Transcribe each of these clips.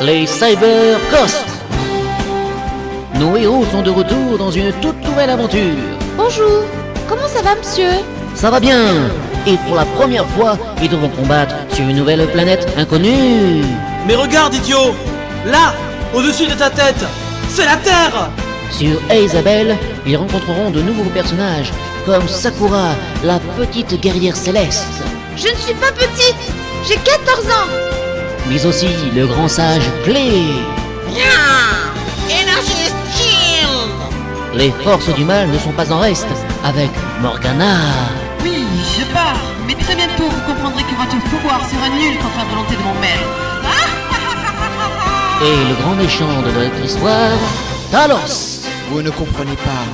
les Cyber Ghosts. Nos héros sont de retour dans une toute nouvelle aventure. Bonjour, comment ça va monsieur? Ça va bien. Et pour la première fois, ils devront combattre sur une nouvelle planète inconnue. Mais regarde, idiot! Là, au-dessus de ta tête, c'est la Terre! Sur Isabelle, ils rencontreront de nouveaux personnages, comme Sakura, la petite guerrière céleste. Je ne suis pas petite, j'ai 14 ans. Mais aussi le grand sage Clé. Énergie Shield. Les forces du mal ne sont pas en reste, avec Morgana. Oui, je pars, mais très bientôt vous comprendrez que votre pouvoir sera nul contre la volonté de mon maître. Et le grand méchant de notre histoire, Talos. Vous ne comprenez pas.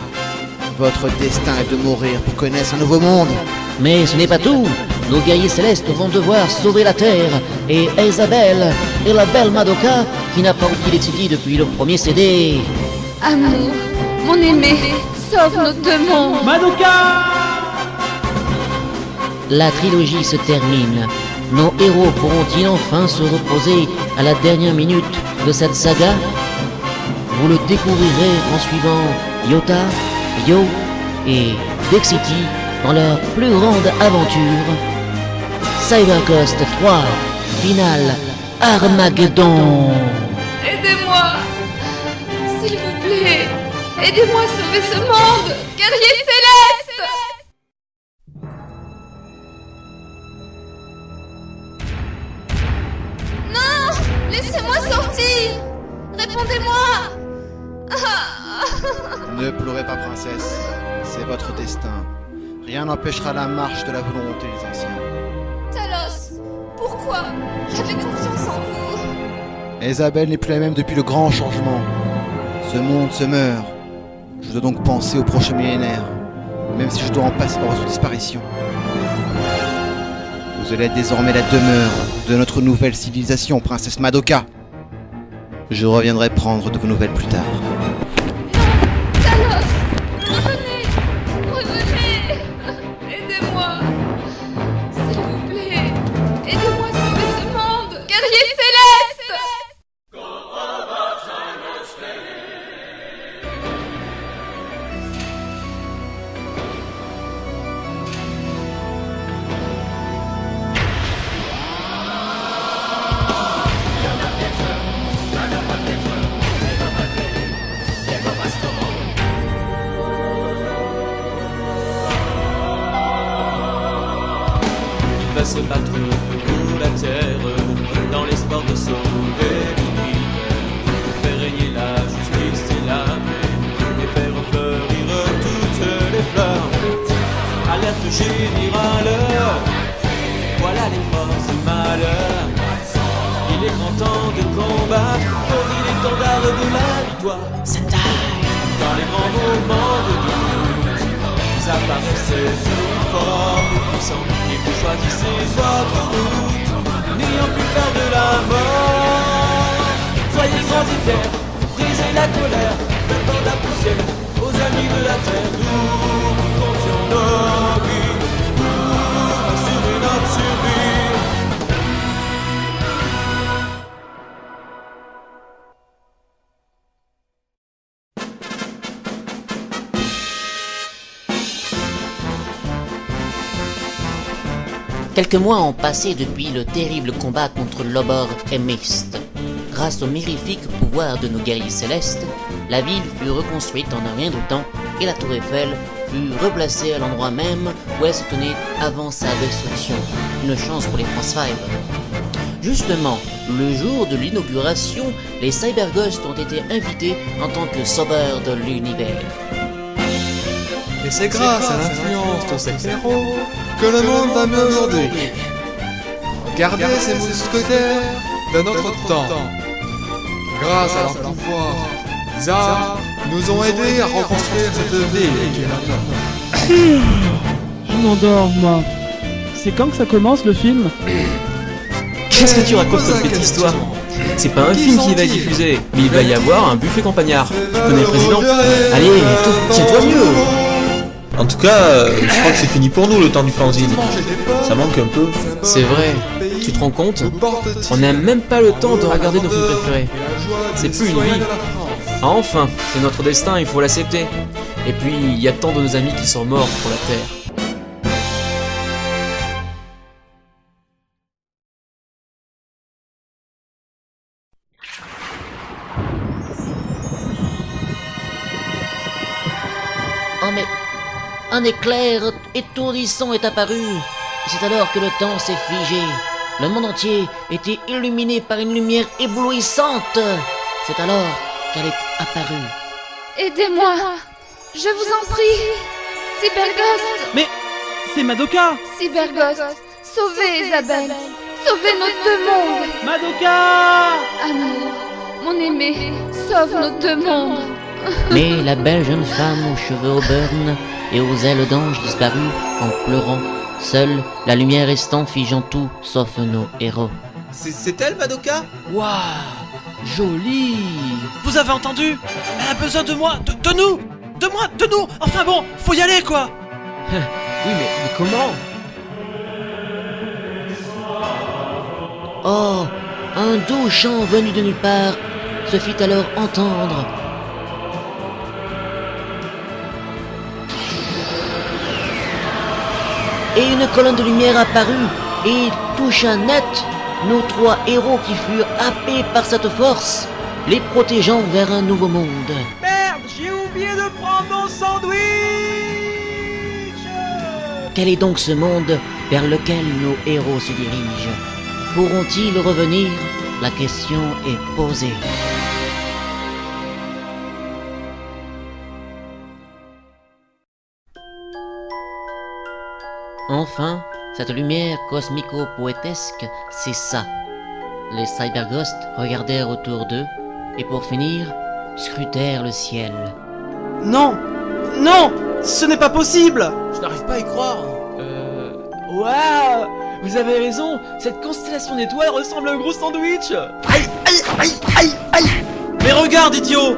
Votre destin est de mourir pour connaître un nouveau monde. Mais ce n'est pas tout. Nos guerriers célestes vont devoir sauver la Terre. Et Isabelle et la belle Madoka, qui n'a pas oublié les CD depuis le premier CD. Amour, mon aimé, sauve nos deux mondes. Madoka! La trilogie se termine. Nos héros pourront-ils enfin se reposer à la dernière minute de cette saga? Vous le découvrirez en suivant Yota, Yo et Dexity dans leur plus grande aventure. Cyber Ghost 3, finale Armageddon. Aidez-moi, s'il vous plaît, aidez-moi à sauver ce monde, guerrier céleste. Non, laissez-moi sortir. Répondez-moi. Ne pleurez pas, princesse. C'est votre destin. Rien n'empêchera la marche de la volonté des anciens. Talos, pourquoi? J'avais confiance en vous. Isabelle n'est plus la même depuis le grand changement. Ce monde se meurt. Je dois donc penser au prochain millénaire, même si je dois en passer par votre disparition. Vous allez être désormais la demeure de notre nouvelle civilisation, princesse Madoka. Je reviendrai prendre de vos nouvelles plus tard. Talos, revenez, revenez. Aidez-moi, s'il vous plaît, aidez-moi à sauver ce monde, guerrier céleste. Il va se battre pour la terre, dans l'espoir de sauver l'univers, de faire régner la justice et la paix, et faire fleurir toutes les fleurs. Alerte générale, voilà les forces du malheur. Il est grand temps de combattre, pour l'étendard de la victoire. Sentai, dans les grands moments de doute, vous apparaissez plus forts, plus puissants, et vous choisissez votre route, n'ayant plus peur de la mort. Soyez grands et fiers, brisez la colère, faites dans la poussière, aux amis de la terre, nous confions nos vies, pour assurer notre survie. Quelques mois ont passé depuis le terrible combat contre Lobor et Mist. Grâce au mirifique pouvoir de nos guerriers célestes, la ville fut reconstruite en un rien de temps et la tour Eiffel fut replacée à l'endroit même où elle se tenait avant sa destruction. Une chance pour les France 5. Justement, le jour de l'inauguration, les Cyber Ghosts ont été invités en tant que sauveurs de l'univers. Et c'est grâce à l'influence de ces héros que le monde va mieux aujourd'hui. Regardez ces mousquetaires de notre temps. Grâce à leur pouvoir, les arts nous ont aidés à reconstruire cette ville qui est la nôtre. Je m'endors, moi. C'est quand que ça commence, le film? Qu'est-ce que tu racontes comme petite histoire? C'est pas un film qui va être diffusé, mais il va y avoir un buffet campagnard. Tu connais le président? Allez, tiens-toi mieux! En tout cas, je crois que c'est fini pour nous le temps du fanzine. Ça manque un peu. C'est vrai. Tu te rends compte? nos portes On n'a même pas le temps de regarder nos films préférés. C'est plus une vie. Ah, enfin, c'est notre destin, il faut l'accepter. Et puis, il y a tant de nos amis qui sont morts pour la Terre. Oh mais... Un éclair étourdissant est apparu. C'est alors que le temps s'est figé. Le monde entier était illuminé par une lumière éblouissante. C'est alors qu'elle est apparue. Aidez-moi. Je vous en prie. Cyberghost. Mais c'est Madoka. Cyberghost. Sauvez Isabelle. Sauvez nos deux mondes. Madoka. Amour, mon aimé, sauve nos deux mondes. Mais la belle jeune femme aux cheveux auburn et aux ailes d'ange disparut en pleurant. Seule la lumière restant figeant tout sauf nos héros. C'est elle, Madoka? Waouh, joli. Vous avez entendu? Elle a besoin de moi, de nous! De moi, de nous! Enfin bon, faut y aller quoi! Oui, mais comment? Oh, un doux chant venu de nulle part se fit alors entendre. Et une colonne de lumière apparut et toucha net nos trois héros qui furent happés par cette force, les protégeant vers un nouveau monde. Merde, j'ai oublié de prendre mon sandwich! Quel est donc ce monde vers lequel nos héros se dirigent? Pourront-ils revenir? La question est posée. Enfin, cette lumière cosmico-poétesque cessa. Les Cyberghosts regardèrent autour d'eux et pour finir, scrutèrent le ciel. Non! Non! Ce n'est pas possible! Je n'arrive pas à y croire. Waouh! Vous avez raison, cette constellation d'étoiles ressemble à un gros sandwich. Aïe, aïe, aïe, aïe, aïe! Mais regarde, idiot!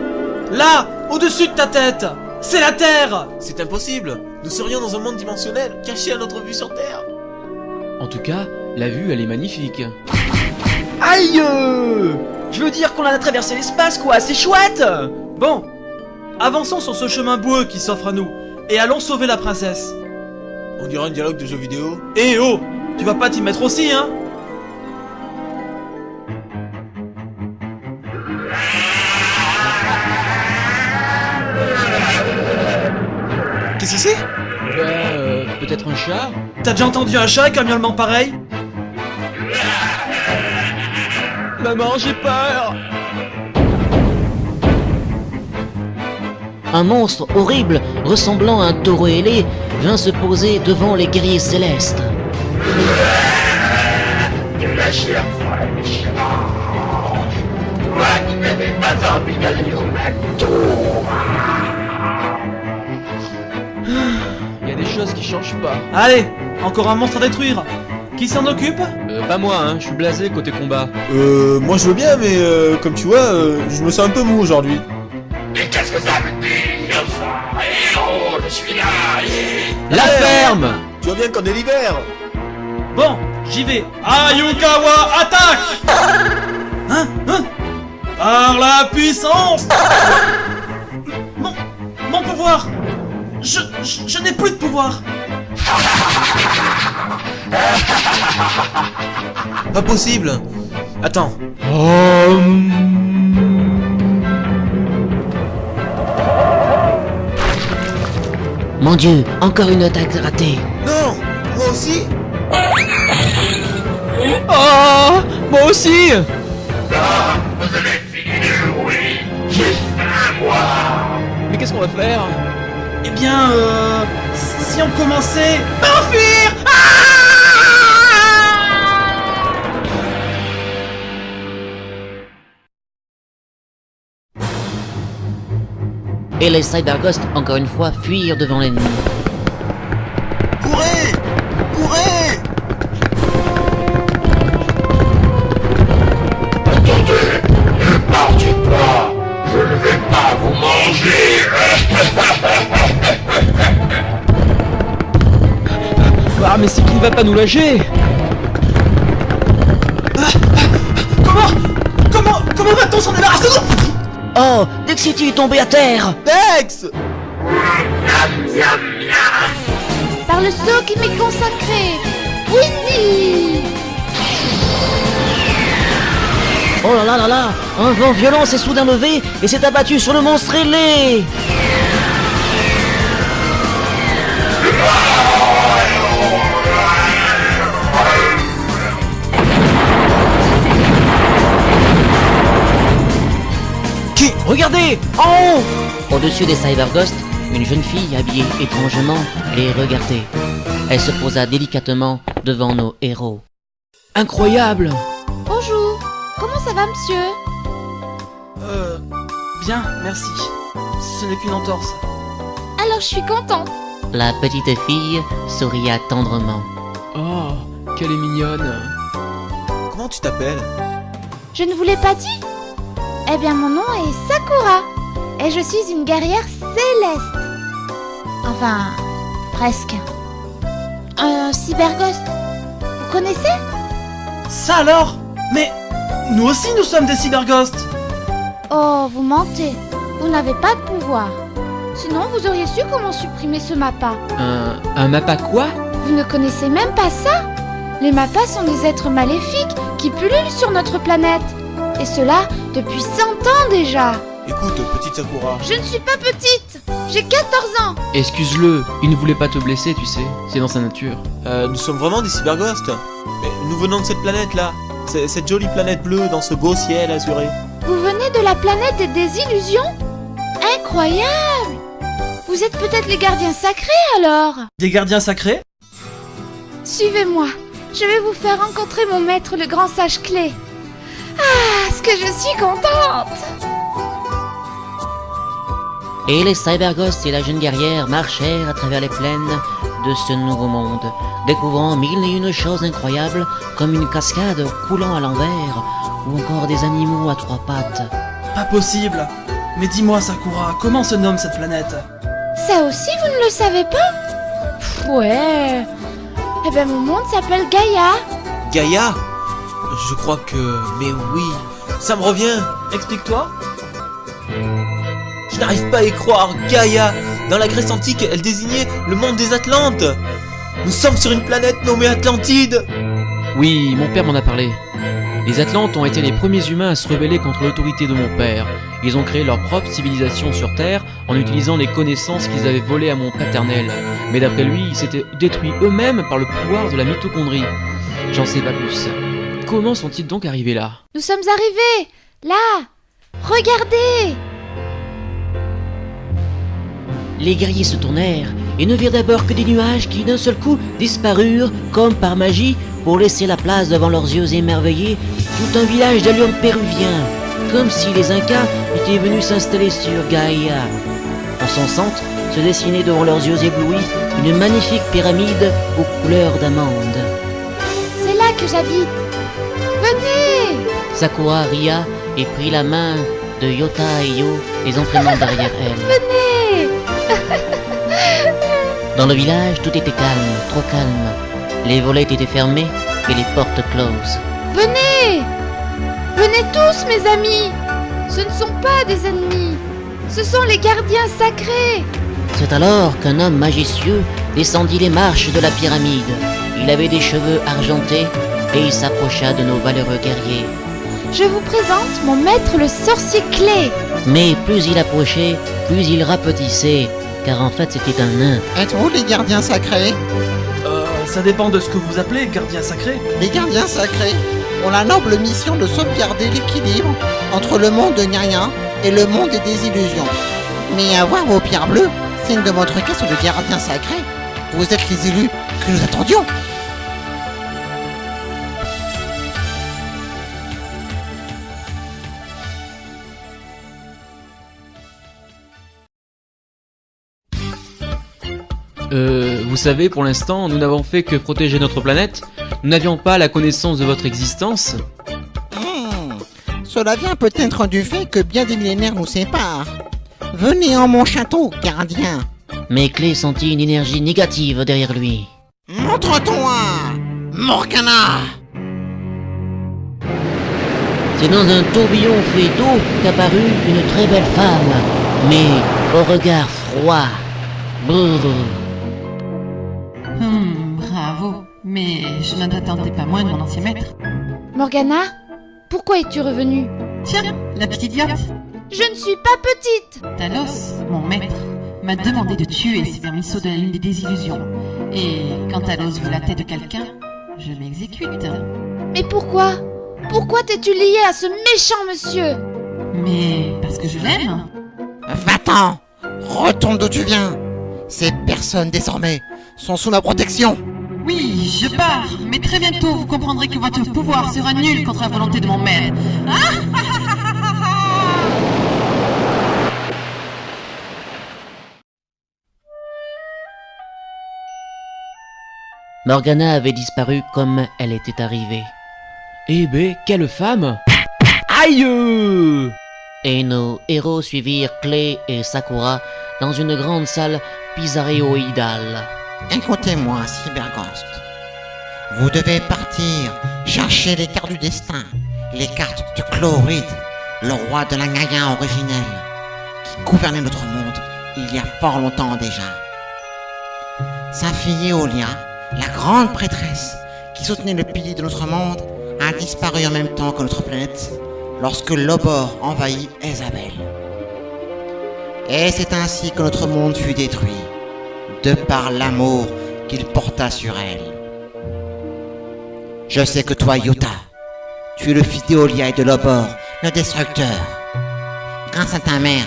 Là, au-dessus de ta tête! C'est la Terre! C'est impossible. Nous serions dans un monde dimensionnel, caché à notre vue sur Terre. En tout cas, la vue, elle est magnifique. Aïe! Je veux dire qu'on a traversé l'espace, quoi, c'est chouette! Bon, avançons sur ce chemin boueux qui s'offre à nous, et allons sauver la princesse. On dirait un dialogue de jeu vidéo. Eh oh! Tu vas pas t'y mettre aussi, hein? Qu'est-ce que c'est? Peut-être un chat? T'as déjà entendu un chat avec un miaulement pareil? Maman, j'ai peur! Un monstre horrible, ressemblant à un taureau ailé, vint se poser devant les guerriers célestes. Il y a des choses qui changent pas. Allez, encore un monstre à détruire. Qui s'en occupe? Pas moi, hein, je suis blasé côté combat. Moi je veux bien, mais comme tu vois, je me sens un peu mou aujourd'hui. Mais qu'est-ce que ça veut dire ça? Héros, je suis là. La ferme! Tu vois bien qu'on est l'hiver. Bon, j'y vais. Ayukawa, attaque! Hein? Par la puissance! Mon pouvoir! Je n'ai plus de pouvoir! Pas possible. Attends. Mon Dieu, encore une attaque ratée. Non, moi aussi. Oh! Moi aussi! Vous avez fini de jouer. Juste à moi. Mais qu'est-ce qu'on va faire? Eh bien, si on commençait par fuir! Et les Cyberghosts, encore une fois, fuirent devant l'ennemi. Courez! Courez! Attendez, ne partez pas. Je ne vais pas vous manger. Ah, mais c'est qu'il ne va pas nous lâcher! va-t-on s'en débarrasser? Oh, Dexity est tombé à terre. Dex! Par le sceau qui m'est consacré, Windy! Oh là là là là, un vent violent s'est soudain levé et s'est abattu sur le monstre ailé. Regardez, en haut! Au-dessus des Cyberghosts, une jeune fille habillée étrangement les regardait. Elle se posa délicatement devant nos héros. Incroyable! Bonjour, comment ça va, monsieur? Bien, merci. Ce n'est qu'une entorse. Alors je suis contente. La petite fille souria tendrement. Oh, qu'elle est mignonne. Comment tu t'appelles? Je ne vous l'ai pas dit? Eh bien, mon nom est Sakura, et je suis une guerrière céleste. Enfin, presque. Un cyberghost. Vous connaissez? Ça alors? Mais nous aussi nous sommes des cyberghosts. Oh, vous mentez. Vous n'avez pas de pouvoir. Sinon, vous auriez su comment supprimer ce mappa. Un mappa quoi? Vous ne connaissez même pas ça? Les mappas sont des êtres maléfiques qui pullulent sur notre planète. Et cela depuis 100 ans déjà. Écoute, petite Sakura. Je ne suis pas petite. J'ai 14 ans. Excuse-le, il ne voulait pas te blesser, tu sais. C'est dans sa nature. Nous sommes vraiment des cyberghosts. Mais nous venons de cette planète-là. Cette jolie planète bleue dans ce beau ciel azuré. Vous venez de la planète des illusions? Incroyable! Vous êtes peut-être les gardiens sacrés alors? Des gardiens sacrés? Suivez-moi. Je vais vous faire rencontrer mon maître, le grand sage clé. Ah, ce que je suis contente! Et les Cyberghosts et la jeune guerrière marchèrent à travers les plaines de ce nouveau monde, découvrant mille et une choses incroyables, comme une cascade coulant à l'envers, ou encore des animaux à trois pattes. Pas possible. Mais dis-moi, Sakura, comment se nomme cette planète? Ça aussi, vous ne le savez pas? Pff, ouais. Eh ben, mon monde s'appelle Gaïa. Gaïa? Je crois que... Mais oui, ça me revient. Explique-toi. Je n'arrive pas à y croire. Gaïa, dans la Grèce antique, elle désignait le monde des Atlantes. Nous sommes sur une planète nommée Atlantide. Oui, mon père m'en a parlé. Les Atlantes ont été les premiers humains à se rebeller contre l'autorité de mon père. Ils ont créé leur propre civilisation sur Terre en utilisant les connaissances qu'ils avaient volées à mon paternel. Mais d'après lui, ils s'étaient détruits eux-mêmes par le pouvoir de la mitochondrie. J'en sais pas plus. Comment sont-ils donc arrivés là? Nous sommes arrivés. Là. Regardez. Les guerriers se tournèrent et ne virent d'abord que des nuages qui d'un seul coup disparurent comme par magie pour laisser la place devant leurs yeux émerveillés tout un village d'alliums péruviens, comme si les Incas étaient venus s'installer sur Gaïa. En son centre se dessinait devant leurs yeux éblouis une magnifique pyramide aux couleurs d'amande. C'est là que j'habite. Venez. Sakura ria et prit la main de Yota et Yo, les entraînant derrière elle. Venez. Dans le village, tout était calme, trop calme. Les volets étaient fermés et les portes closes. Venez. Venez tous, mes amis. Ce ne sont pas des ennemis. Ce sont les gardiens sacrés. C'est alors qu'un homme magicieux descendit les marches de la pyramide. Il avait des cheveux argentés et il s'approcha de nos valeureux guerriers. Je vous présente mon maître le sorcier clé. Mais plus il approchait, plus il rapetissait, car en fait c'était un nain. Êtes-vous les gardiens sacrés? Ça dépend de ce que vous appelez gardiens sacrés. Les gardiens sacrés ont la noble mission de sauvegarder l'équilibre entre le monde de Nyaria et le monde des illusions. Mais avoir vos pierres bleues, signe de votre caste de gardiens sacrés, vous êtes les élus que nous attendions. Vous savez, pour l'instant, nous n'avons fait que protéger notre planète. Nous n'avions pas la connaissance de votre existence. Cela vient peut-être du fait que bien des millénaires nous séparent. Venez en mon château, gardien. Mais Clé sentit une énergie négative derrière lui. Montre-toi, Morgana. C'est dans un tourbillon fait d'eau qu'apparut une très belle femme, mais au regard froid. Brrr. Bravo. Mais je ne t'attendais pas moins de mon ancien maître. Morgana, pourquoi es-tu revenue? Tiens, la petite idiote. Je ne suis pas petite. Talos, mon maître, m'a demandé de tuer ces vermisseaux de la lune des désillusions. Et quand Talos veut la tête de quelqu'un, je m'exécute. Mais pourquoi? Pourquoi t'es-tu liée à ce méchant monsieur? Mais parce que je l'aime. Va-t'en! Retourne d'où tu viens! Ces personnes désormais sont sous ma protection! Oui, je pars, mais très bientôt vous comprendrez que votre pouvoir sera nul contre la volonté de mon maître. Morgana avait disparu comme elle était arrivée. Eh ben, quelle femme! Aïe! Et nos héros suivirent Clé et Sakura dans une grande salle pizzaréoïdale. Écoutez-moi, Cyberghost. Vous devez partir chercher les cartes du destin, les cartes de Chloride, le roi de la Gaïa originelle, qui gouvernait notre monde il y a fort longtemps déjà. Sa fille Eolia, la grande prêtresse qui soutenait le pilier de notre monde, a disparu en même temps que notre planète lorsque Lobor envahit Isabelle. Et c'est ainsi que notre monde fut détruit, de par l'amour qu'il porta sur elle. Je sais que toi, Yuta, tu es le fils d'Eolia et de Lobor, le destructeur. Grâce à ta mère,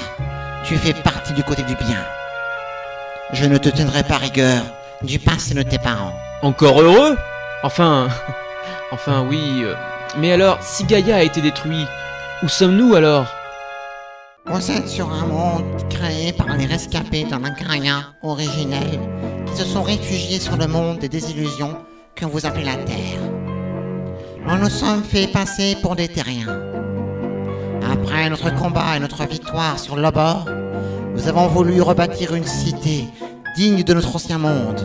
tu fais partie du côté du bien. Je ne te tiendrai pas rigueur du passé de tes parents. Encore heureux? Enfin oui, mais alors, si Gaïa a été détruit, où sommes-nous alors? Vous êtes sur un monde créé par les rescapés de la Gaïa originelle qui se sont réfugiés sur le monde des désillusions que vous appelez la Terre. Nous nous sommes fait passer pour des terriens. Après notre combat et notre victoire sur Lobor, nous avons voulu rebâtir une cité digne de notre ancien monde.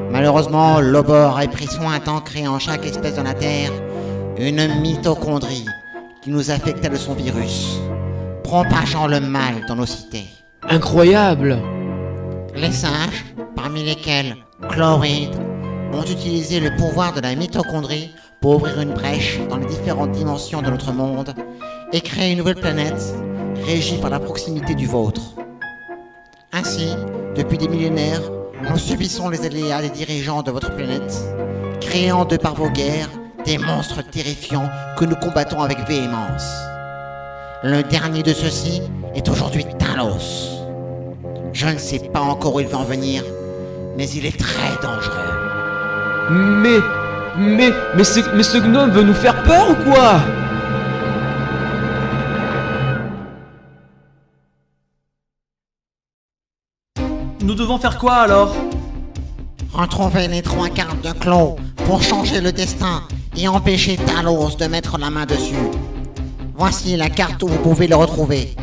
Malheureusement, Lobor a pris soin d'ancrer en chaque espèce de la Terre une mitochondrie qui nous affectait de son virus, propageant le mal dans nos cités. Incroyable! Les sages, parmi lesquels Chloride, ont utilisé le pouvoir de la mitochondrie pour ouvrir une brèche dans les différentes dimensions de notre monde et créer une nouvelle planète régie par la proximité du vôtre. Ainsi, depuis des millénaires, nous subissons les aléas des dirigeants de votre planète, créant de par vos guerres des monstres terrifiants que nous combattons avec véhémence. Le dernier de ceux-ci est aujourd'hui Talos. Je ne sais pas encore où il va en venir, mais il est très dangereux. Mais ce gnome veut nous faire peur ou quoi? Nous devons faire quoi alors? Retrouvez les 3 cartes de Clos pour changer le destin et empêcher Talos de mettre la main dessus. Voici la carte où vous pouvez le retrouver.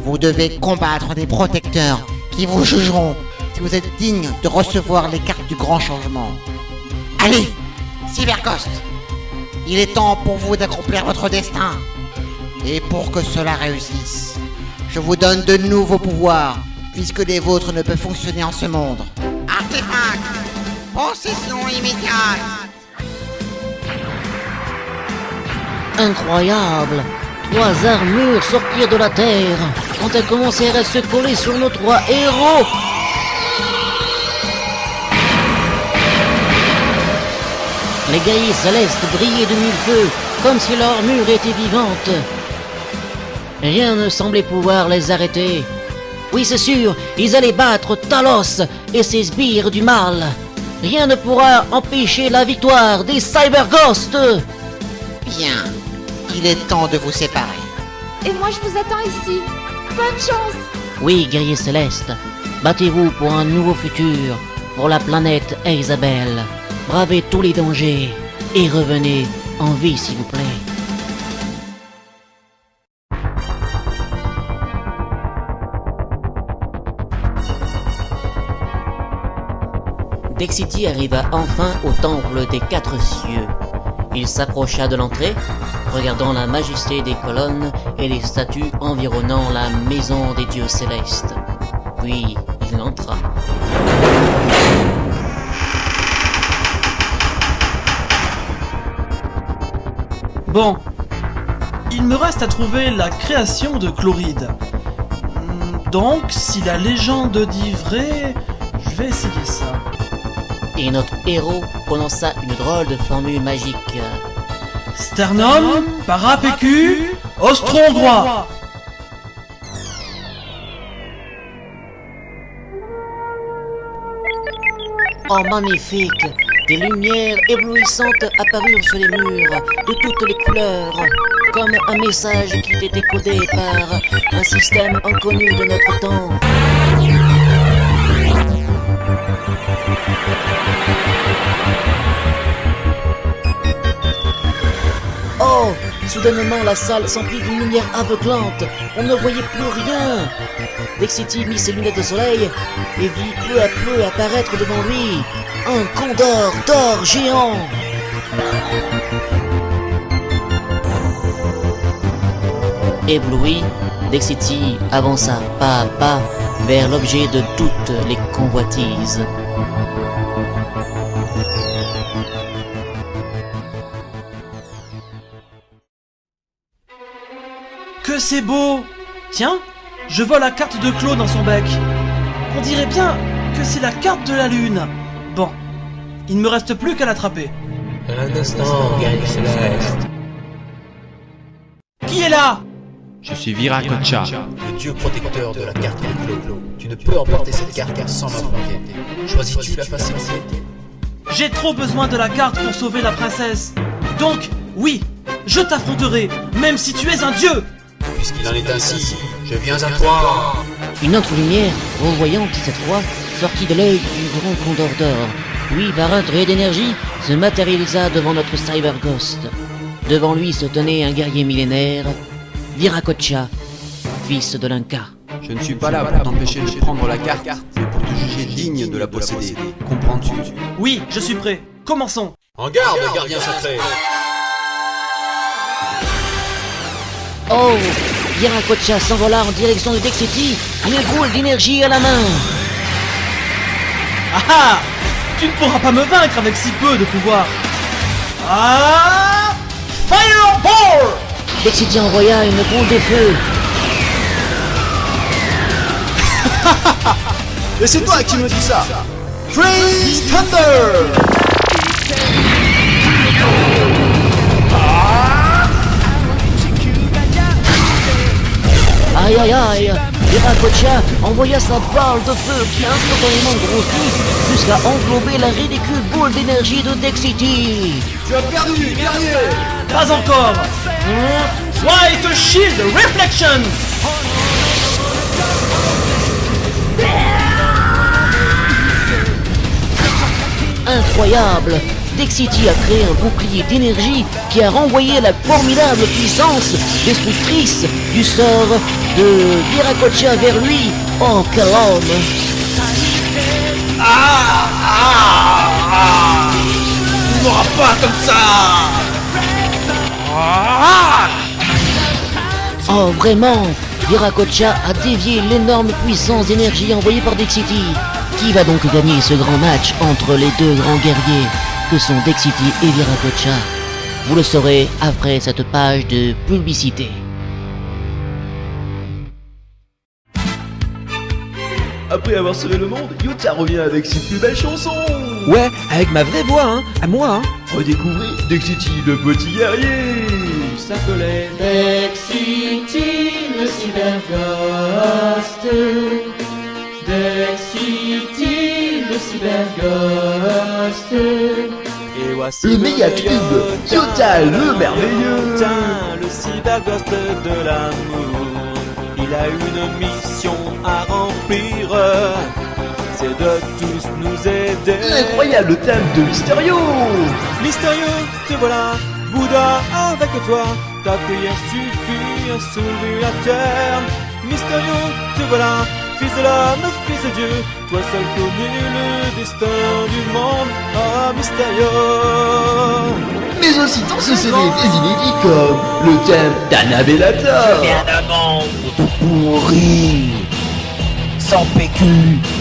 Vous devez combattre des protecteurs qui vous jugeront si vous êtes digne de recevoir les cartes du grand changement. Allez, Cyberghost, il est temps pour vous d'accomplir votre destin. Et pour que cela réussisse, je vous donne de nouveaux pouvoirs, puisque les vôtres ne peuvent fonctionner en ce monde. Artefact, possession immédiate. Incroyable! 3 armures sortirent de la terre quand elles commencèrent à se coller sur nos 3 héros. Les guerriers célestes brillaient de 1000 feux, comme si leur armure était vivante. Rien ne semblait pouvoir les arrêter. Oui, c'est sûr, ils allaient battre Talos et ses sbires du mal. Rien ne pourra empêcher la victoire des Cyberghosts. Bien, il est temps de vous séparer. Et moi je vous attends ici. Bonne chance. Oui, guerriers célestes, battez-vous pour un nouveau futur, pour la planète Isabelle. Bravez tous les dangers et revenez en vie, s'il vous plaît. Dexity arriva enfin au temple des 4 cieux. Il s'approcha de l'entrée, regardant la majesté des colonnes et les statues environnant la maison des dieux célestes. Puis il entra. Bon, il me reste à trouver la création de Chloride. Donc, si la légende dit vrai, je vais essayer ça. Et notre héros prononça une drôle de formule magique. Sternum, parapécu, ostro-hongrois. Oh, magnifique! Des lumières éblouissantes apparurent sur les murs, de toutes les couleurs, comme un message qui était codé par un système inconnu de notre temps. Oh! Soudainement, la salle s'emplit d'une lumière aveuglante. On ne voyait plus rien. Dexity mit ses lunettes de soleil et vit peu à peu apparaître devant lui un condor d'or géant. Ébloui, Dexity avança pas à pas vers l'objet de toutes les convoitises. Que c'est beau! Tiens, je vois la carte de Claude dans son bec. On dirait bien que c'est la carte de la lune. Bon, il ne me reste plus qu'à l'attraper. Un instant, guerrier céleste. Qui est là? Je suis Viracocha. Le dieu protecteur de la carte de Claude. Tu ne peux emporter cette carte sans m'affronter. Choisis-tu la facilité? J'ai trop besoin de la carte pour sauver la princesse. Donc, oui, je t'affronterai, même si tu es un dieu. Puisqu'il en est ainsi, je viens à toi. Une autre lumière, revoyante cette fois, sortit de l'œil du grand condor d'or. Puis, par un trait d'énergie, se matérialisa devant notre Cyber Ghost. Devant lui se tenait un guerrier millénaire, Viracocha, fils de l'Inca. Je ne suis pas là pour t'empêcher de prendre la carte, mais pour te juger digne de la posséder. Comprends-tu? Oui, je suis prêt. Commençons. En garde, gardien sacré. Oh! Viracocha s'envola en direction de Dexity, une boule d'énergie à la main. Ah ah! Tu ne pourras pas me vaincre avec si peu de pouvoir. Ah! Fireball! Dexity envoya une boule de feu. Et c'est toi qui me dis ça! Freeze Thunder! Aïe aïe aïe! Viracocha envoya sa balle de feu qui instantanément grossit jusqu'à englober la ridicule boule d'énergie de Dexity. Tu as perdu, guerrier! Pas encore. White Shield Reflection. Incroyable! Dexity a créé un bouclier d'énergie qui a renvoyé la formidable puissance destructrice du sort de Viracocha vers lui. Oh, quel homme! Tu m'auras pas comme ça. Oh, vraiment! Viracocha a dévié l'énorme puissance d'énergie envoyée par Dexity. Qui va donc gagner ce grand match entre les deux grands guerriers que sont Dexity et Viracocha? Vous le saurez après cette page de publicité. Après avoir sauvé le monde, Yuta revient avec ses plus belles chansons. Ouais, avec ma vraie voix, hein, à moi, hein. Redécouvrez Dexity, le petit guerrier. Il s'appelait Dexity, le cyberghost. Dexity, le cyberghost. Et voici le méga tube, Yuta le merveilleux. Tiens, le cyberghost de l'amour. Il a une mission à remplir, c'est de tous nous aider. L'incroyable thème de Mysterio. Mysterio, te voilà, Bouddha avec toi. Ta prière suffit à sauver la terre. Mysterio, te voilà, fils de l'homme, fils de Dieu. Toi seul connais le destin du monde. Ah, Mysterio. Mais aussi dans ce CD des inédits comme le thème d'Annabella. Viens d'un monde tout pourri, sans PQ,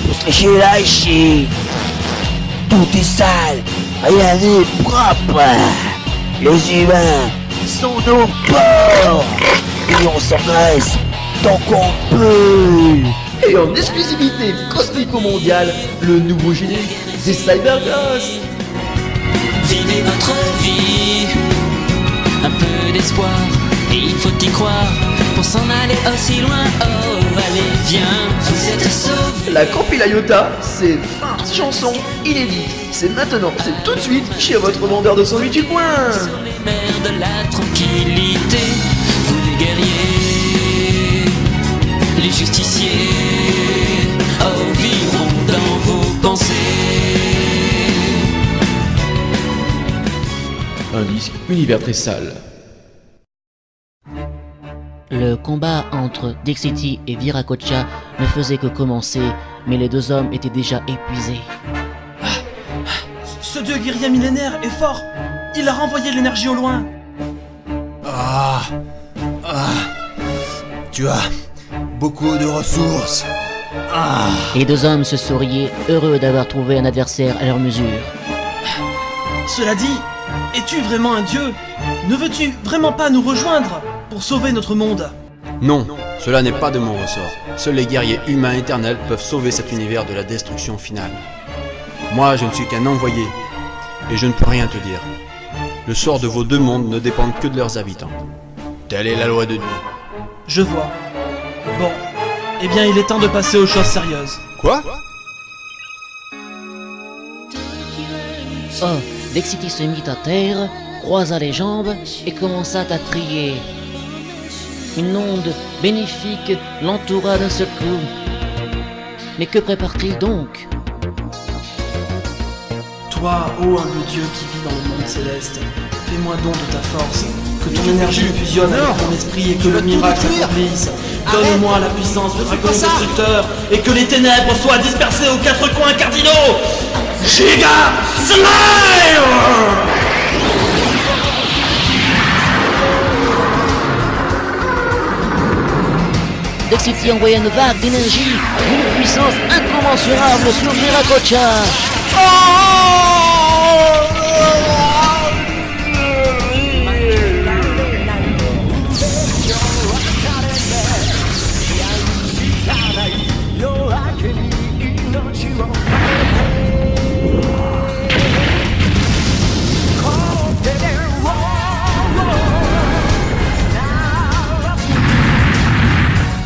pour se lécher la chier. Tout est sale, rien n'est propre. Les humains sont nos porcs, et on s'engraisse tant qu'on peut. Et en exclusivité cosmico-mondiale, le nouveau générique des Cyberghosts. Vivez votre vie, un peu d'espoir, et il faut y croire pour s'en aller aussi loin. Oh, allez, viens, vous êtes sauvés. La compil Iota, c'est 20 chansons inédites. C'est maintenant, c'est tout de suite chez votre vendeur de sandwich du coin. Sur les mers de la tranquillité, vous les guerriers, les justiciers, oh, vivront dans vos pensées. Un disque univers très sale. Le combat entre Dixity et Viracocha ne faisait que commencer, mais les deux hommes étaient déjà épuisés. Ce dieu guerrier millénaire est fort. Il a renvoyé l'énergie au loin. Tu as beaucoup de ressources. Les deux hommes se souriaient, heureux d'avoir trouvé un adversaire à leur mesure. Cela dit, es-tu vraiment un dieu? Ne veux-tu vraiment pas nous rejoindre pour sauver notre monde? Non, cela n'est pas de mon ressort. Seuls les guerriers humains éternels peuvent sauver cet univers de la destruction finale. Moi, je ne suis qu'un envoyé, et je ne peux rien te dire. Le sort de vos deux mondes ne dépend que de leurs habitants. Telle est la loi de Dieu. Je vois. Bon, eh bien il est temps de passer aux choses sérieuses. Quoi? Oh, Dixity se mit à terre, croisa les jambes et commença à crier. Une onde bénéfique l'entoura d'un seul coup. Mais que prépare-t-il donc? Toi, ô humble dieu qui vis dans le monde céleste, fais-moi don de ta force, que ton énergie fusionne avec ton esprit et que le miracle s'accomplisse. Donne-moi la puissance de dragon destructeur et que les ténèbres soient dispersées aux quatre coins cardinaux. Giga Slayer! Dixity envoya une vague d'énergie, une puissance incommensurable sur Viracocha.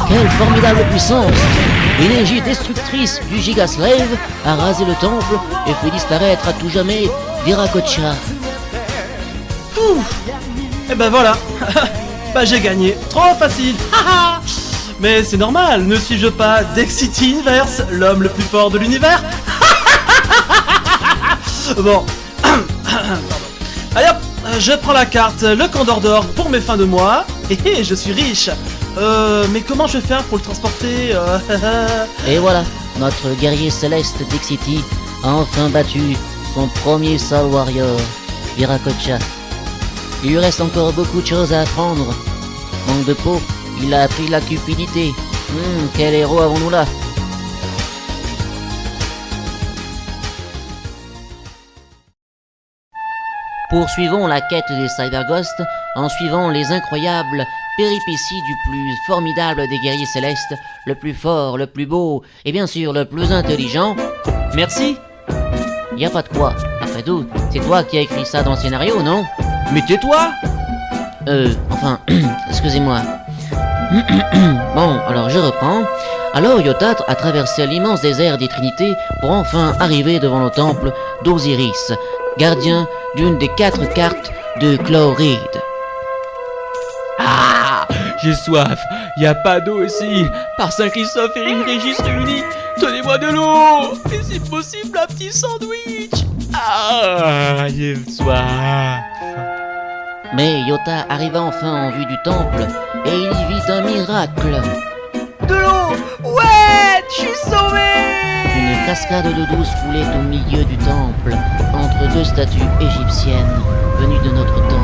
Quelle formidable puissance! L'énergie destructrice du Giga Slave a rasé le temple et fait disparaître à tout jamais Viracocha. Et ben voilà. Bah j'ai gagné. Trop facile. Mais c'est normal, ne suis-je pas Dixity Inverse, l'homme le plus fort de l'univers? Bon. Allez hop, je prends la carte, le Condor d'or pour mes fins de mois. Et je suis riche. Mais comment je vais faire pour le transporter? Et voilà, notre guerrier céleste Dixity a enfin battu son premier Soul Warrior, Viracocha. Il lui reste encore beaucoup de choses à apprendre. Manque de peau, il a appris la cupidité. Quel héros avons-nous là? Poursuivons la quête des Cyberghosts en suivant les incroyables péripéties du plus formidable des guerriers célestes, le plus fort, le plus beau et bien sûr le plus intelligent. Merci. Y a pas de quoi. Après tout, c'est toi qui as écrit ça dans le scénario, non? Mais tais-toi! Enfin, excusez-moi. Bon, alors je reprends. Alors Iota a traversé l'immense désert des Trinités pour enfin arriver devant le temple d'Osiris, gardien d'une des 4 cartes de Chloride. Ah, j'ai soif. Y a pas d'eau ici. Par Saint-Christophe et Régis réunis, donnez-moi de l'eau. Et si possible, un petit sandwich. Ah, j'ai soif. Mais Iota arriva enfin en vue du temple et il y vit un miracle. De l'eau! Ouais! Je suis sauvé! Une cascade d'eau douce coulait au milieu du temple, entre 2 statues égyptiennes venues de notre temps.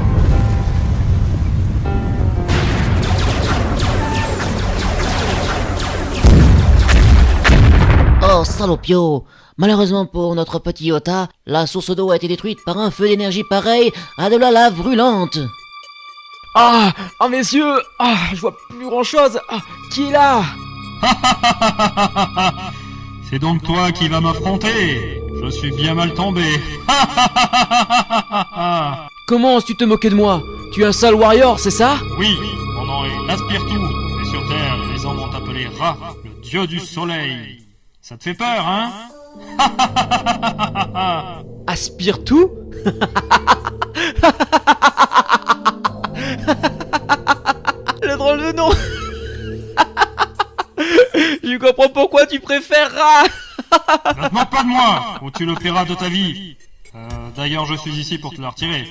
Salopio! Malheureusement pour notre petit Yota, la source d'eau a été détruite par un feu d'énergie pareil à de la lave brûlante. Ah, mes yeux! Ah, je vois plus grand chose! Ah, qui est là? C'est donc toi qui vas m'affronter. Je suis bien mal tombé. Comment tu te moquais de moi? Tu es un sale warrior, c'est ça? Oui, mon nom est Aspire-Tout, et sur Terre, les hommes m'ont appelé Ra, le dieu du soleil. Ça te fait peur, hein? Aspire-Tout? Le drôle de nom. Je comprends pourquoi tu préfères Ra. Ne te moque pas de moi, ou tu le paieras de ta vie. D'ailleurs, je suis ici pour te la retirer.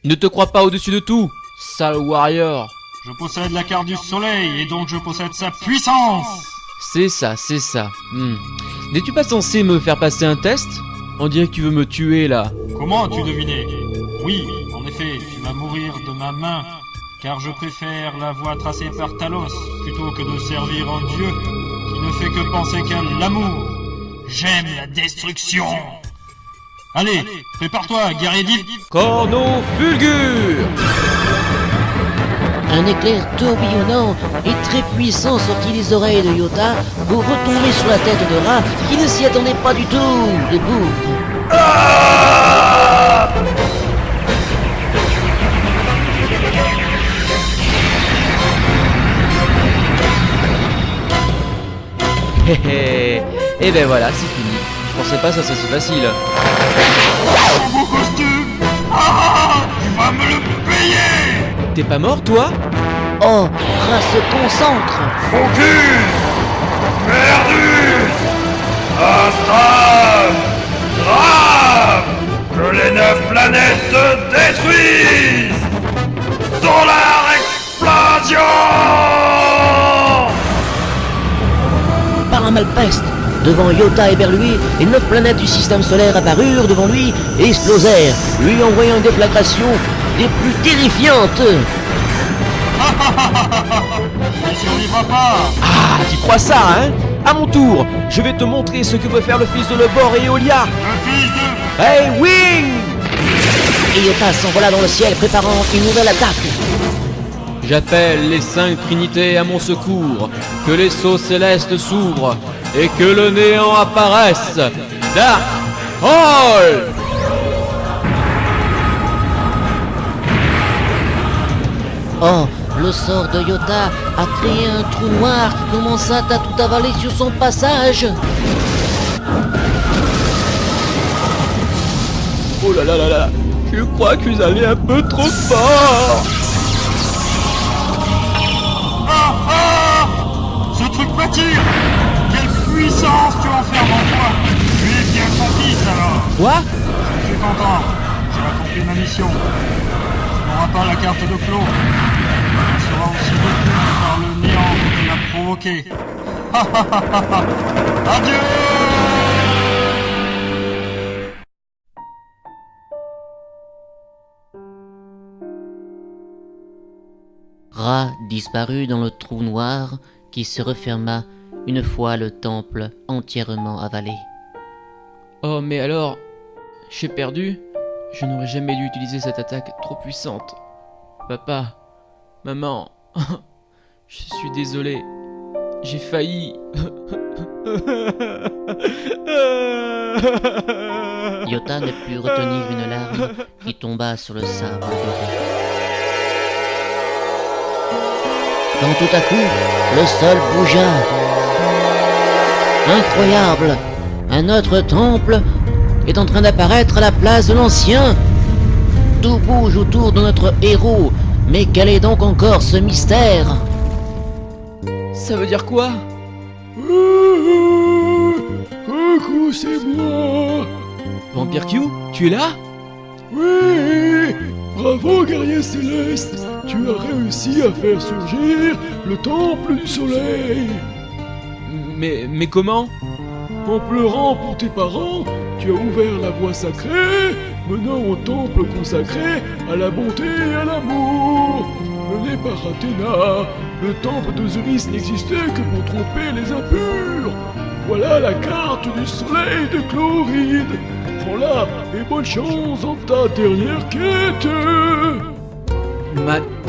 Ne te crois pas au-dessus de tout, sale warrior. Je possède la carte du soleil, et donc je possède sa puissance. C'est ça. N'es-tu pas censé me faire passer un test? On dirait que tu veux me tuer, là. Comment as-tu deviné? Oui, en effet, tu vas mourir de ma main, car je préfère la voie tracée par Talos, plutôt que de servir un dieu qui ne fait que penser qu'à l'amour. J'aime la destruction. Allez, prépare-toi, guerrier dit. Corno fulgure. Un éclair tourbillonnant et très puissant sortit des oreilles de Yota pour retomber sur la tête de Ra qui ne s'y attendait pas du tout. Le bougre. Et ben voilà, c'est fini. Je pensais pas ça, c'est si facile. Beau costume. Tu vas me le payer. T'es pas mort, toi? Oh, Ra se concentre. Focus! Merdus! Astral! Grave! Que les 9 planètes se détruisent! Solar Explosion! Par la malpeste, devant Yota éberlué, les 9 planètes du système solaire apparurent devant lui et explosèrent, lui envoyant une déflagration des plus terrifiantes. Il survivra pas. Ah, tu crois ça, hein? À mon tour, je vais te montrer ce que peut faire le fils de Lebor et Eolia. Le fils de... Hey, Wing! Et Yota s'envola dans le ciel préparant une nouvelle attaque. J'appelle les 5 trinités à mon secours, que les sceaux célestes s'ouvrent et que le néant apparaisse. Dark Hall! Oh, le sort de Yota a créé un trou noir qui commença à tout avaler sur son passage. Oh là là là là, je crois que vous allez un peu trop fort. Ce truc m'attire. Quelle puissance tu enfermes en toi. Tu es bien son fils alors. Quoi? Je suis content. J'ai accompli ma mission. Tu n'auras pas la carte de Clos. Tu seras aussi détruit par le néant qui l'a provoqué. Adieu. Ra disparut dans le trou noir qui se referma une fois le temple entièrement avalé. Oh mais alors, j'ai perdu? Je n'aurais jamais dû utiliser cette attaque trop puissante. Papa, maman, je suis désolé, j'ai failli. Yota ne put retenir une larme qui tomba sur le sable doré. Quand tout à coup, le sol bougea. Incroyable! Un autre temple est en train d'apparaître à la place de l'ancien. Tout bouge autour de notre héros, mais quel est donc encore ce mystère? Ça veut dire quoi? Coucou, c'est moi. Vampire Q, tu es là? Oui. Bravo, guerrier céleste. Tu as réussi à faire surgir le temple du soleil. Mais comment? En pleurant pour tes parents, tu as ouvert la voie sacrée, menant au temple consacré à la bonté et à l'amour. Mené par Athéna, le temple d'Osiris n'existait que pour tromper les impurs. Voilà la carte du soleil de Chloride. Prends-la et bonne chance dans ta dernière quête.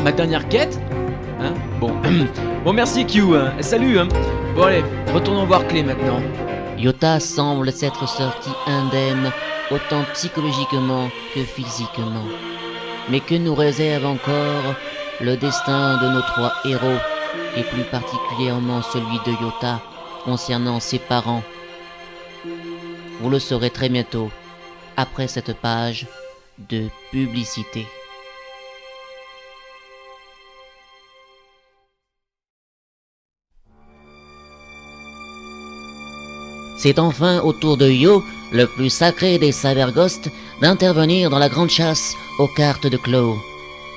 Ma dernière quête? Hein? Bon. Bon, merci Q, hein. Salut, hein. Bon allez, retournons voir Clé maintenant. Yota semble s'être sorti indemne, autant psychologiquement que physiquement. Mais que nous réserve encore le destin de nos 3 héros, et plus particulièrement celui de Yota, concernant ses parents? Vous le saurez très bientôt, après cette page de publicité. C'est enfin au tour de Yo, le plus sacré des Cyberghosts, d'intervenir dans la grande chasse aux cartes de Claw.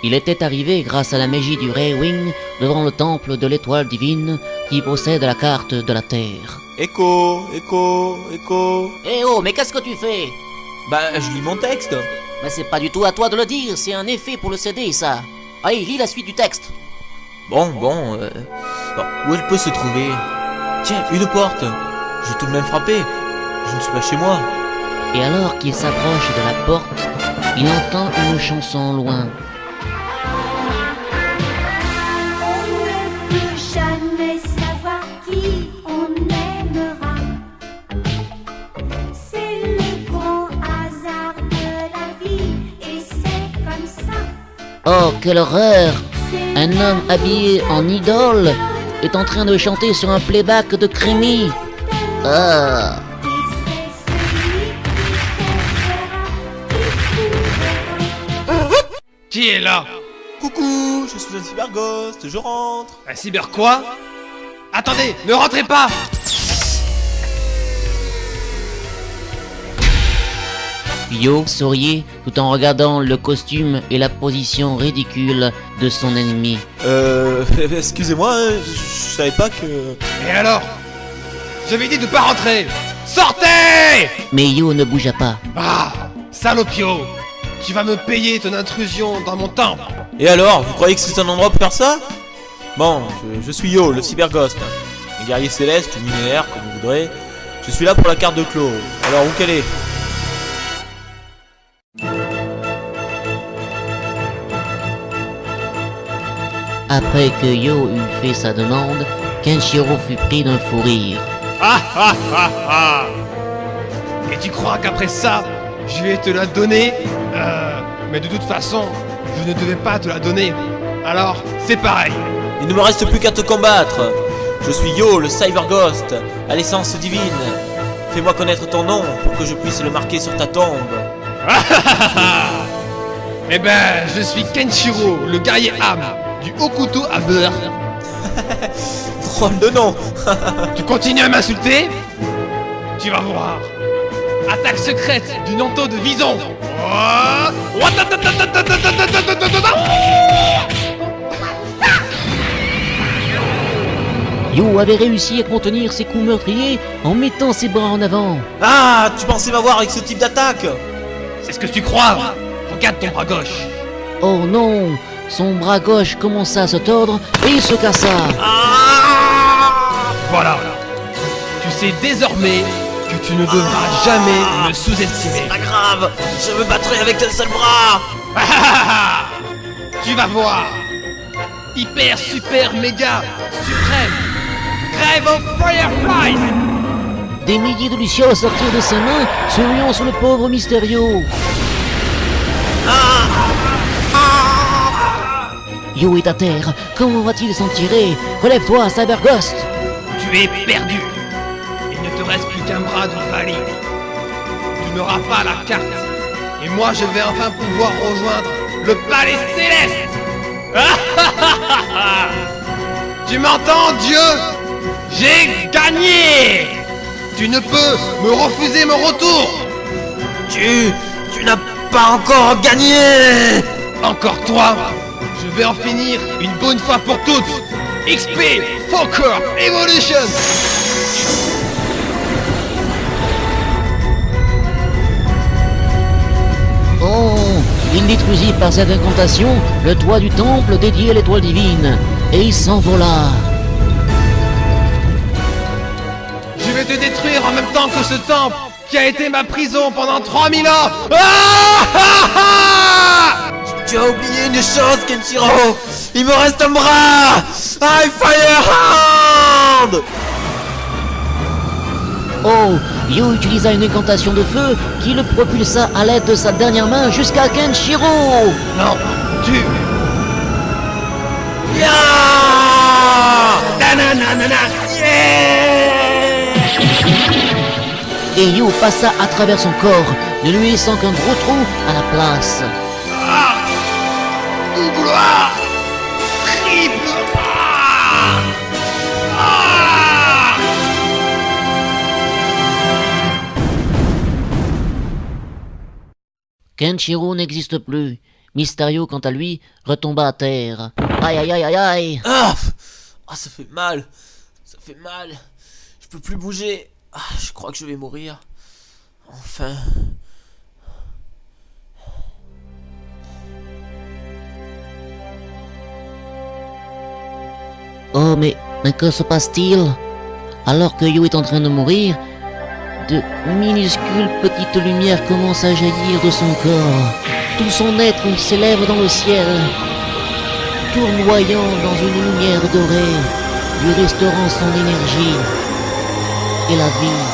Il était arrivé grâce à la magie du Ray Wing devant le temple de l'étoile divine qui possède la carte de la Terre. Écho. Eh oh, mais qu'est-ce que tu fais? Bah, je lis mon texte. Mais c'est pas du tout à toi de le dire, c'est un effet pour le CD, ça. Allez, lis la suite du texte. Bon, où elle peut se trouver? Tiens, une porte. Je vais tout de même frapper. Je ne suis pas chez moi. Et alors qu'il s'approche de la porte, il entend une chanson loin. On ne peut jamais savoir qui on aimera. C'est le grand hasard de la vie et c'est comme ça. Oh, quelle horreur! Un homme habillé en idole est en train de chanter sur un playback de Crémy. Ah! Qui est là? Coucou, je suis un cyberghost, je rentre. Un cyber quoi? Attendez, ne rentrez pas! Yo souriait tout en regardant le costume et la position ridicule de son ennemi. Excusez-moi, je savais pas que... Et alors? J'avais dit de pas rentrer! Sortez! Mais Yo ne bougea pas. Ah! Salopio! Tu vas me payer ton intrusion dans mon temple! Et alors, vous croyez que c'est un endroit pour faire ça? Bon, je suis Yo, le cyberghost. Un guerrier céleste ou minéaire, comme vous voudrez. Je suis là pour la carte de Claw. Alors, où qu'elle est? Après que Yo eut fait sa demande, Kenshiro fut pris d'un fou rire. Ah ah ah ah! Et tu crois qu'après ça, je vais te la donner? Mais de toute façon, je ne devais pas te la donner. Alors, c'est pareil. Il ne me reste plus qu'à te combattre. Je suis Yo, le cyberghost, à l'essence divine. Fais-moi connaître ton nom pour que je puisse le marquer sur ta tombe. Eh ben, je suis Kenshiro, le guerrier âme, du haut couteau à beurre. Drôle de nom. Tu continues à m'insulter? Tu vas voir. Attaque secrète du manteau de Vison. Yo avait réussi à contenir ses coups meurtriers en mettant ses bras en avant. Ah, tu pensais m'avoir avec ce type d'attaque? C'est ce que tu crois? Regarde ton bras gauche. Oh non! Son bras gauche commença à se tordre et il se cassa. Voilà. Tu sais désormais que tu ne devras jamais me sous-estimer. C'est pas grave, je me battrai avec un seul bras. Tu vas voir. Hyper, super, méga, suprême. Grave of Fireflies. Des milliers de lucioles sortirent de ses mains, souriant sur le pauvre Mysterio. Yo est à terre, comment va-t-il s'en tirer? Relève-toi, Cyberghost. Tu es perdu. Il ne te reste plus qu'un bras de valide. Tu n'auras pas la carte. Et moi je vais enfin pouvoir rejoindre le palais céleste. Tu m'entends, Dieu? J'ai gagné. Tu ne peux me refuser mon retour. Tu n'as pas encore gagné. Encore toi. Je vais en finir une bonne fois pour toutes. XP Fokker Evolution. Oh, il détruisit par cette incantation le toit du temple dédié à l'étoile divine, et il s'envola. Je vais te détruire en même temps que ce temple qui a été ma prison pendant 3000 ans. Tu as oublié une chose, Kenshiro. Il me reste un bras. High Fire Hand. Oh, Yu utilisa une incantation de feu qui le propulsa à l'aide de sa dernière main jusqu'à Kenshiro. Non, tu... Ya! Et Yu passa à travers son corps, ne lui laissant qu'un gros trou à la place. Double A! Triple A! Kenshiro n'existe plus. Mysterio, quant à lui, retomba à terre. Aïe aïe aïe aïe aïe. Ah, ça fait mal. Ça fait mal. Je peux plus bouger. Ah, je crois que je vais mourir. Enfin. Oh mais que se passe-t-il? Alors que Yu est en train de mourir, de minuscules petites lumières commencent à jaillir de son corps. Tout son être s'élève dans le ciel, tournoyant dans une lumière dorée, lui restaurant son énergie et la vie.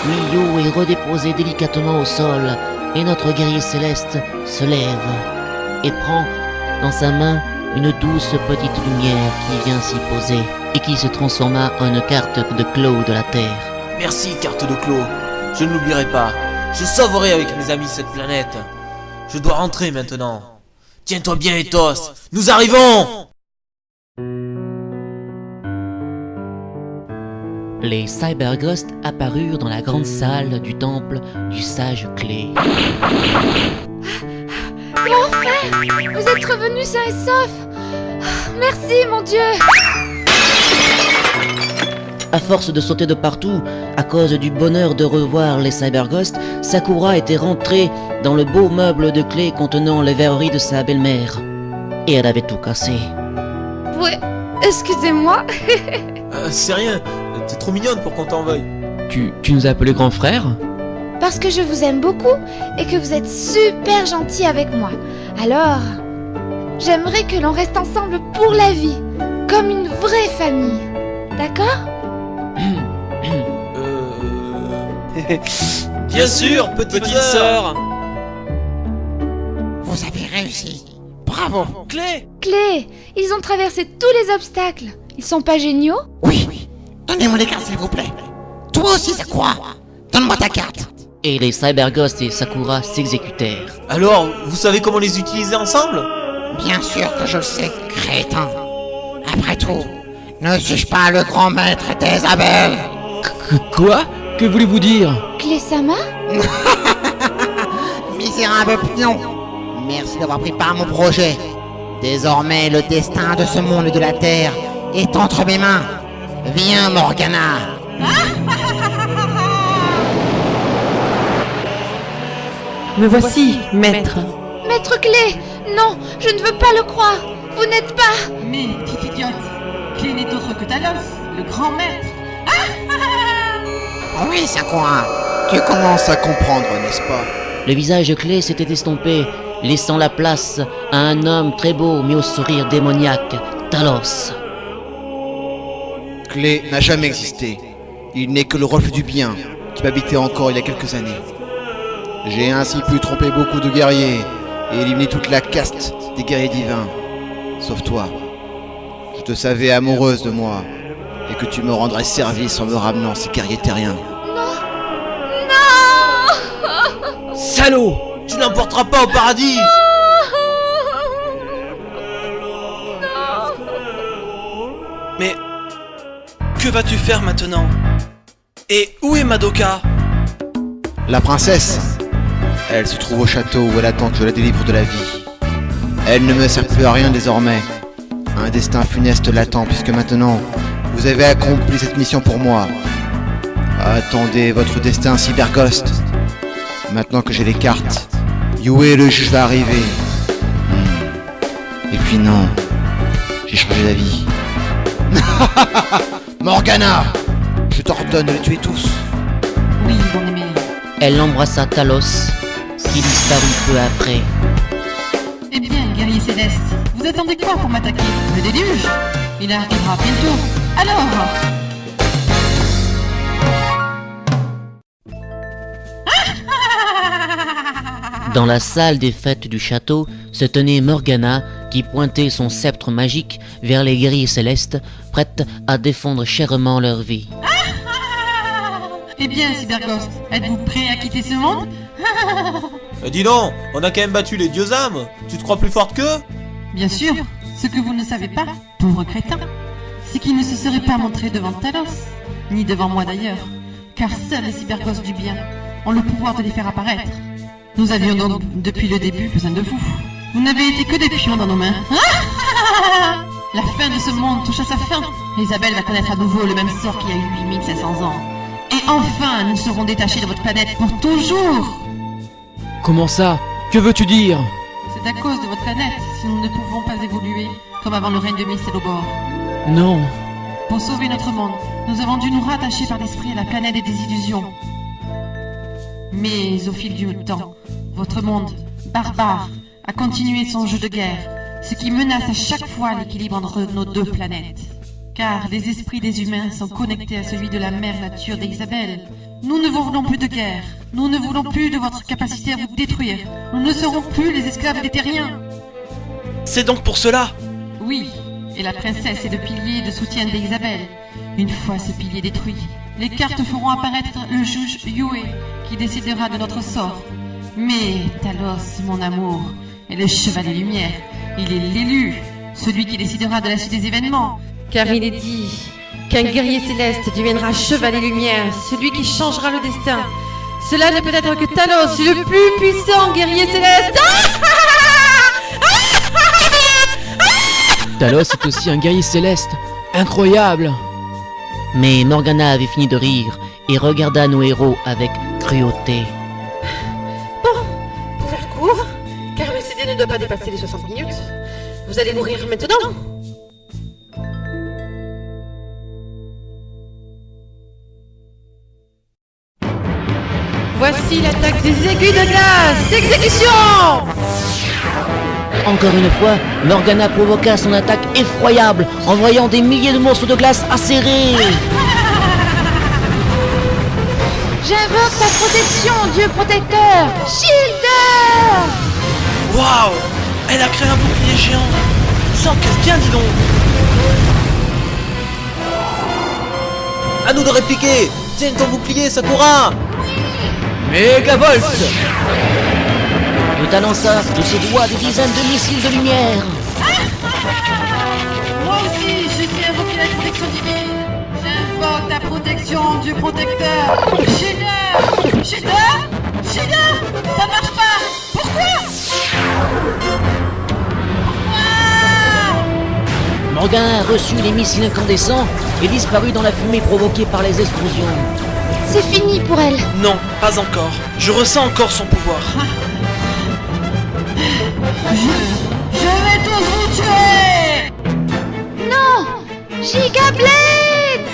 Puis Yu est redéposé délicatement au sol, et notre guerrier céleste se lève et prend dans sa main une douce petite lumière qui vient s'y poser et qui se transforma en une carte de Claw de la Terre. Merci, carte de Claw. Je ne l'oublierai pas. Je sauverai avec mes amis cette planète. Je dois rentrer maintenant. Tiens-toi bien, Ethos. Nous arrivons! Les Cyberghosts apparurent dans la grande salle du temple du sage Clé. Mon frère, vous êtes revenu sain et sauf. Merci, mon Dieu. À force de sauter de partout, à cause du bonheur de revoir les Cyberghosts, Sakura était rentrée dans le beau meuble de Clé contenant les verreries de sa belle-mère. Et elle avait tout cassé. Ouais, excusez-moi. C'est rien. T'es trop mignonne pour qu'on t'en veuille. Tu nous as appelé grand frère? Parce que je vous aime beaucoup et que vous êtes super gentil avec moi. Alors, j'aimerais que l'on reste ensemble pour la vie, comme une vraie famille. D'accord? Bien sûr, petite sœur. Vous avez réussi. Bravo. Clé. Clé, ils ont traversé tous les obstacles. Ils sont pas géniaux? Oui. Donnez-moi les cartes, s'il vous plaît. Toi aussi, Sakura. Donne-moi ta carte. Et les Cyberghosts et Sakura s'exécutèrent. Alors, vous savez comment les utiliser ensemble? Bien sûr que je le sais, crétin. Après tout, ne suis-je pas le grand maître des abeilles? Quoi? Que voulez-vous dire? Clé-sama? Misérable pion. Merci d'avoir pris part à mon projet. Désormais, le destin de ce monde et de la Terre est entre mes mains. Viens, Morgana. Me voici, maître. Maître Clé! Non, je ne veux pas le croire. Vous n'êtes pas... Mais, petite idiote, Clé n'est autre que Talos, le grand maître. Oui, Sakura. Tu commences à comprendre, n'est-ce pas? Le visage de Clé s'était estompé, laissant la place à un homme très beau mais au sourire démoniaque, Talos. Clé n'a jamais existé. Il n'est que le reflet du bien qui m'habitait encore il y a quelques années. J'ai ainsi pu tromper beaucoup de guerriers et éliminer toute la caste des guerriers divins. Sauf toi. Je te savais amoureuse de moi et que tu me rendrais service en me ramenant ces guerriers terriens. Salaud! Tu n'emporteras pas au paradis! Mais que vas-tu faire maintenant? Et où est Madoka? La princesse, elle se trouve au château où elle attend que je la délivre de la vie. Elle ne me sert plus à rien désormais. Un destin funeste l'attend puisque maintenant, vous avez accompli cette mission pour moi. Attendez votre destin, Cyberghost. Maintenant que j'ai les cartes, Yue le juge va arriver. Et puis non, j'ai changé d'avis. Morgana, je t'ordonne de les tuer tous. Oui, mon aimé. Elle embrassa Talos, qui disparut peu après. Eh bien, guerrier céleste, vous attendez quoi pour m'attaquer? Le déluge? Il arrivera bientôt. Alors Dans la salle des fêtes du château se tenait Morgana qui pointait son sceptre magique vers les guerriers célestes, prêtes à défendre chèrement leur vie. Eh bien, Cyberghost, êtes-vous prêt à quitter ce monde? Dis donc, on a quand même battu les dieux âmes. Tu te crois plus forte qu'eux? Bien sûr, ce que vous ne savez pas, pauvre crétin, c'est qu'il ne se serait pas montré devant Talos, ni devant moi d'ailleurs, car seuls les cyberghosts du bien ont le pouvoir de les faire apparaître. Nous avions donc, depuis le début, besoin de vous. Vous n'avez été que des pions dans nos mains. La fin de ce monde touche à sa fin. Isabelle va connaître à nouveau le même sort qu'il y a eu 8500 ans. Et enfin, nous serons détachés de votre planète pour toujours. Comment ça? Que veux-tu dire? C'est à cause de votre planète si nous ne pouvons pas évoluer comme avant le règne de Mist et Lobor. Non. Pour sauver notre monde, nous avons dû nous rattacher par l'esprit à la planète des désillusions. Mais au fil du temps, votre monde, barbare, a continué son jeu de guerre, ce qui menace à chaque fois l'équilibre entre nos deux planètes. Car les esprits des humains sont connectés à celui de la mère nature d'Isabelle. Nous ne voulons plus de guerre. Nous ne voulons plus de votre capacité à vous détruire. Nous ne serons plus les esclaves des terriens. C'est donc pour cela? Oui, et la princesse est le pilier de soutien d'Isabelle. Une fois ce pilier détruit, les cartes feront apparaître le juge Yue, qui décidera de notre sort. Mais Talos, mon amour, est le chevalier lumière. Il est l'élu, celui qui décidera de la suite des événements. Car il est dit qu'un guerrier céleste deviendra chevalier lumière, celui qui changera le destin. Cela ne peut être que Talos, le plus puissant guerrier céleste. Talos est aussi un guerrier céleste. Incroyable! Mais Morgana avait fini de rire et regarda nos héros avec cruauté. Bon, pour faire court, car le CD ne doit pas dépasser les 60 minutes. Vous allez mourir maintenant. Voici l'attaque des aiguilles de glace. Exécution! Encore une fois, Morgana provoqua son attaque effroyable, envoyant des milliers de morceaux de glace acérés. J'invoque ta protection, Dieu protecteur. Shielder! Waouh! Elle a créé un bouclier géant. Ça encaisse bien, dis donc. À nous de répliquer. Tiens ton bouclier, Sakura. Mégavolt! Le balança de ses doigts des dizaines de missiles de lumière. Moi aussi, je suis invoqué la protection divine. J'invoque ta protection, Dieu protecteur. Shader! Shader! Ça marche pas. Pourquoi? Morgana reçut les missiles incandescents et disparut dans la fumée provoquée par les explosions. C'est fini pour elle. Non, pas encore. Je ressens encore son pouvoir. Je vais tous vous tuer! Non! Gigablade!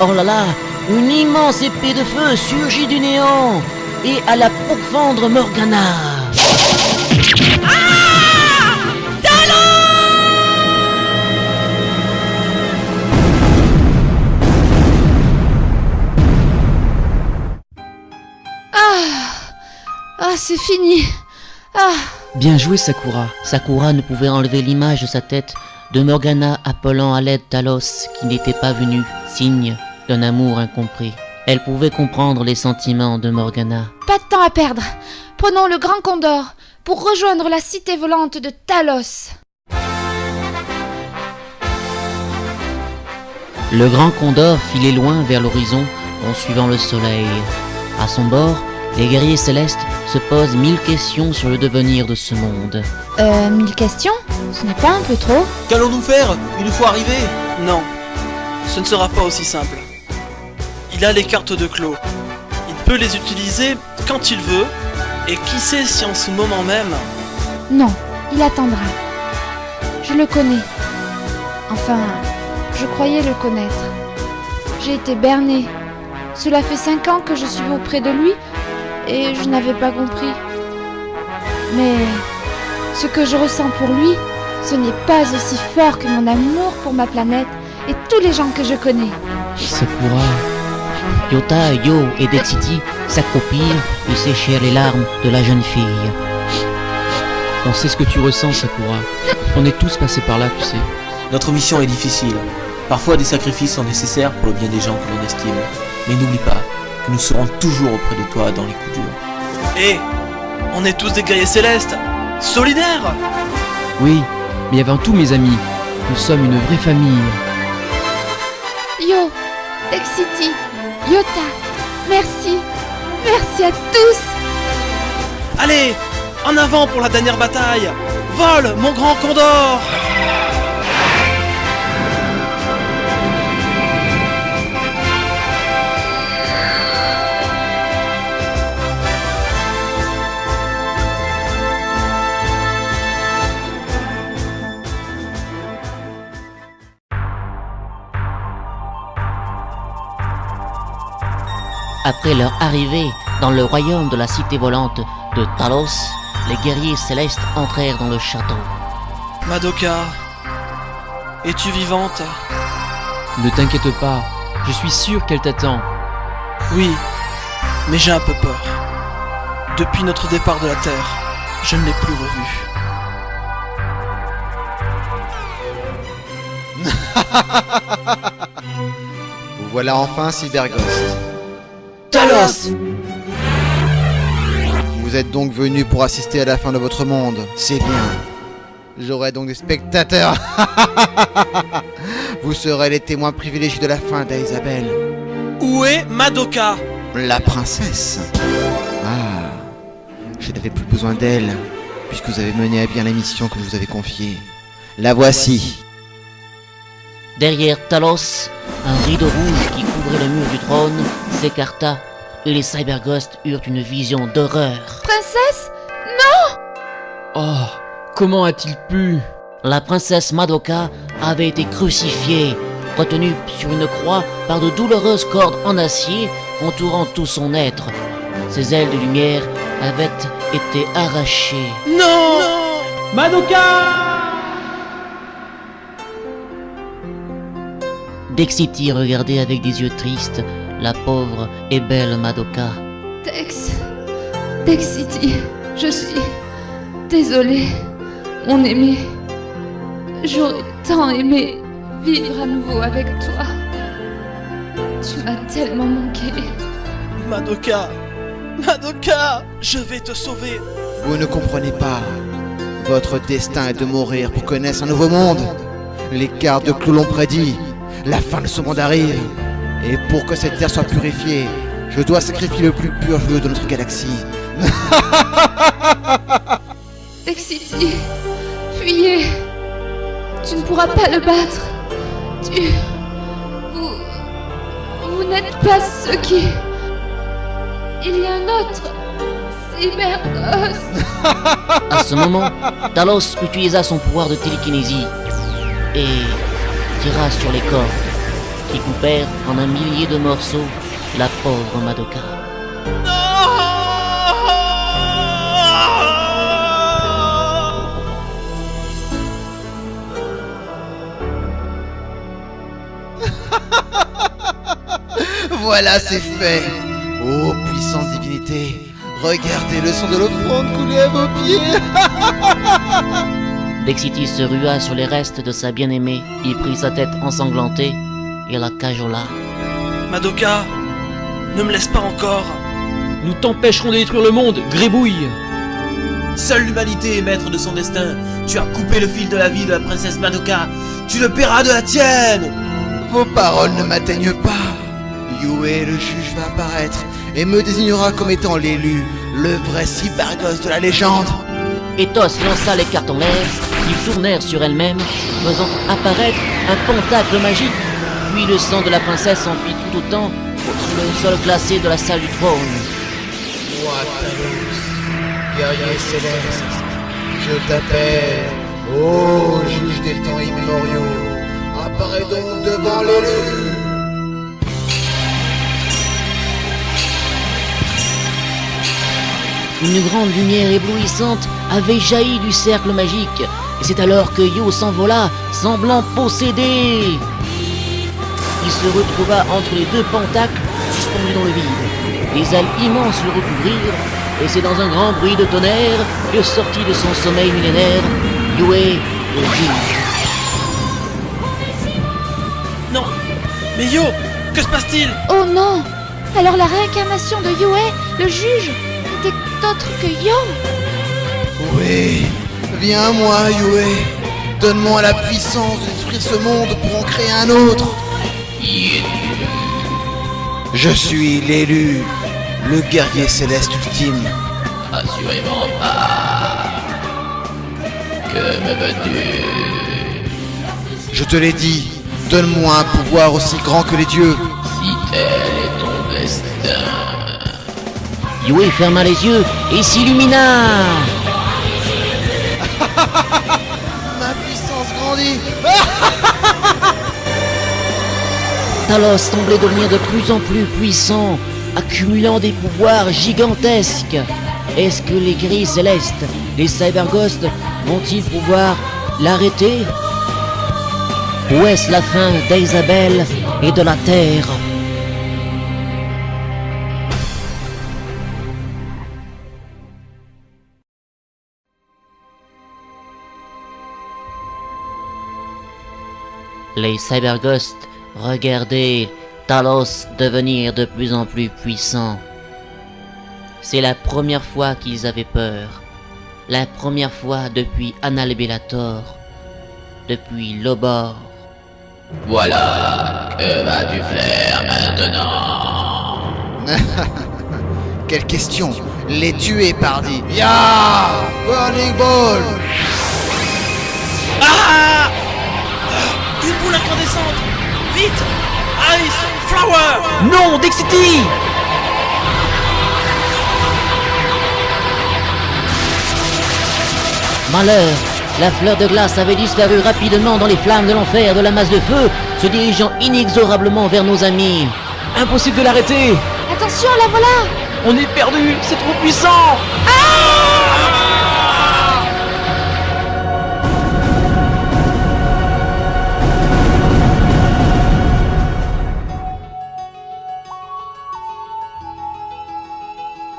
Oh là là, une immense épée de feu surgit du néant et alla pourfendre Morgana. Ah, c'est fini. Ah. Bien joué, Sakura. Sakura ne pouvait enlever l'image de sa tête de Morgana appelant à l'aide Talos qui n'était pas venu, signe d'un amour incompris. Elle pouvait comprendre les sentiments de Morgana. Pas de temps à perdre. Prenons le Grand Condor pour rejoindre la cité volante de Talos. Le Grand Condor filait loin vers l'horizon en suivant le soleil. À son bord, les guerriers célestes se posent 1000 questions sur le devenir de ce monde. 1000 questions? Ce n'est pas un peu trop? Qu'allons-nous faire une fois arrivés? Non, ce ne sera pas aussi simple. Il a les cartes de Clos. Il peut les utiliser quand il veut, et qui sait si en ce moment même... Non, il attendra. Je le connais. Enfin, je croyais le connaître. J'ai été bernée. Cela fait 5 ans que je suis auprès de lui et je n'avais pas compris. Mais ce que je ressens pour lui, ce n'est pas aussi fort que mon amour pour ma planète et tous les gens que je connais. Sakura. Yota, Yo et Dexity s'accroupirent et séchèrent les larmes de la jeune fille. On sait ce que tu ressens, Sakura. On est tous passés par là, tu sais. Notre mission est difficile. Parfois des sacrifices sont nécessaires pour le bien des gens que l'on estime. Mais n'oublie pas que nous serons toujours auprès de toi dans les coups durs. Hé, on est tous des guerriers célestes, solidaires. Oui, mais avant tout, mes amis, nous sommes une vraie famille. Yo, Dexity, Yota, merci. Merci à tous. Allez, en avant pour la dernière bataille. Vole, mon grand Condor. Après leur arrivée dans le royaume de la cité volante de Talos, les guerriers célestes entrèrent dans le château. Madoka, es-tu vivante? Ne t'inquiète pas, je suis sûr qu'elle t'attend. Oui, mais j'ai un peu peur. Depuis notre départ de la Terre, je ne l'ai plus revue. Vous voilà enfin, Cyberghost. Talos! Vous êtes donc venu pour assister à la fin de votre monde. C'est bien. J'aurai donc des spectateurs. Vous serez les témoins privilégiés de la fin d'Isabelle. Où est Madoka? La princesse. Ah, je n'avais plus besoin d'elle, puisque vous avez mené à bien la mission que je vous avais confiée. La voici. Derrière Talos, un rideau rouge qui couvrait le mur du trône s'écarta et les Cyberghosts eurent une vision d'horreur. Princesse? Non! Oh, comment a-t-il pu? La princesse Madoka avait été crucifiée, retenue sur une croix par de douloureuses cordes en acier entourant tout son être. Ses ailes de lumière avaient été arrachées. Non! Madoka! Dexity regardait avec des yeux tristes la pauvre et belle Madoka. Dexity, je suis désolée, mon aimé. J'aurais tant aimé vivre à nouveau avec toi. Tu m'as tellement manqué. Madoka, je vais te sauver. Vous ne comprenez pas. Votre destin est de mourir pour que naisse un nouveau monde. Les cartes de Clou l'ont prédit. La fin de ce monde arrive. Et pour que cette terre soit purifiée, je dois sacrifier le plus pur jeu de notre galaxie. Dexity, fuyez. Tu ne pourras pas le battre. Vous n'êtes pas ceux qui... Il y a un autre Cyberghost. À ce moment, Talos utilisa son pouvoir de télékinésie et tira sur les cordes qui coupèrent en un millier de morceaux la pauvre Madoka. Voilà, c'est fait. Ô puissante divinité, regardez le sang de l'offrande couler à vos pieds. Dexity se rua sur les restes de sa bien-aimée, y prit sa tête ensanglantée et la cajola. Madoka, ne me laisse pas encore. Nous t'empêcherons de détruire le monde, grébouille. Seule l'humanité est maître de son destin. Tu as coupé le fil de la vie de la princesse Madoka. Tu le paieras de la tienne. Vos paroles ne m'atteignent pas. Yue, le juge, va apparaître et me désignera comme étant l'élu, le vrai Cyberghost de la légende. Ethos lança les cartes en l'air, qui tournèrent sur elles-mêmes, faisant apparaître un pentacle magique. Puis le sang de la princesse s'enfuit tout autant sur le sol glacé de la salle du trône. Moi, Talos, guerrier céleste, je t'appelle, ô juge des temps immémoriaux, apparais donc devant l'élu. une grande lumière éblouissante avait jailli du cercle magique, et c'est alors que Yo s'envola, semblant possédé. Il se retrouva entre les deux pentacles, suspendus dans le vide. Des ailes immenses le recouvrirent, et c'est dans un grand bruit de tonnerre que sortit de son sommeil millénaire, Yue le juge. Non, mais Yo, que se passe-t-il? Oh non! Alors la réincarnation de Yue, le juge, n'était autre que Yo? Oui, viens moi, Yue. Donne-moi la puissance de détruire ce monde pour en créer un autre. Je suis l'élu, le guerrier céleste ultime. Assurément pas. Que me veux-tu? Je te l'ai dit, donne-moi un pouvoir aussi grand que les dieux. Si tel est ton destin. Yue ferma les yeux et s'illumina. Ma puissance grandit. Talos semblait devenir de plus en plus puissant, accumulant des pouvoirs gigantesques. Est-ce que les grilles célestes, les Cyberghosts, vont-ils pouvoir l'arrêter? Ou est-ce la fin d'Isabelle et de la Terre? Les Cyberghosts regardaient Talos devenir de plus en plus puissant. C'est la première fois qu'ils avaient peur. La première fois depuis Analbellator. Depuis Lobor. Voilà, que vas-tu faire maintenant? Quelle question? Les tuer, pardi. Ya! Burning Ball! Ah! Une boule incandescente! Vite! Ice! Flower! Non, Dexity! Malheur! La fleur de glace avait disparu rapidement dans les flammes de l'enfer de la masse de feu, se dirigeant inexorablement vers nos amis. Impossible de l'arrêter! Attention, la voilà! On est perdu! C'est trop puissant!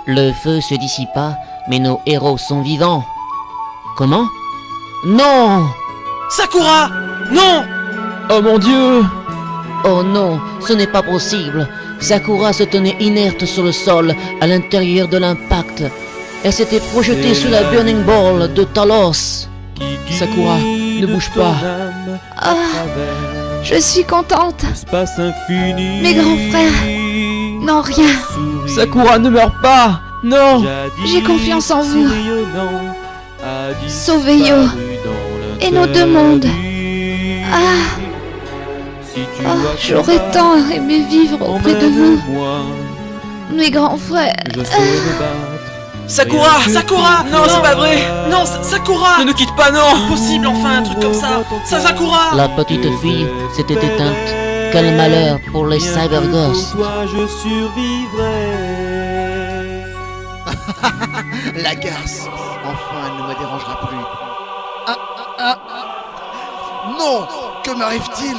Le feu se dissipa, mais nos héros sont vivants. Comment? Non! Sakura! Non! Oh mon Dieu! Oh non, ce n'est pas possible. Sakura se tenait inerte sur le sol, à l'intérieur de l'impact. Elle s'était projetée sous la Burning Ball de Talos. Sakura, ne bouge pas. Ah, je suis contente. Mes grands frères n'ont rien. Sakura, ne meurs pas! Non! J'ai confiance en vous. Sauvez Yo et nos deux mondes. Ah, j'aurais tant aimé vivre auprès de vous, mes grands frères. Sakura! Sakura! Non, c'est pas vrai! Non, Sakura! Ne nous quitte pas, non! Impossible, enfin, un truc comme ça! Sakura! La petite fille s'était éteinte. Quel malheur pour les Cyberghosts. Je survivrai. La garce. Enfin, elle ne me dérangera plus. Non! Que m'arrive-t-il?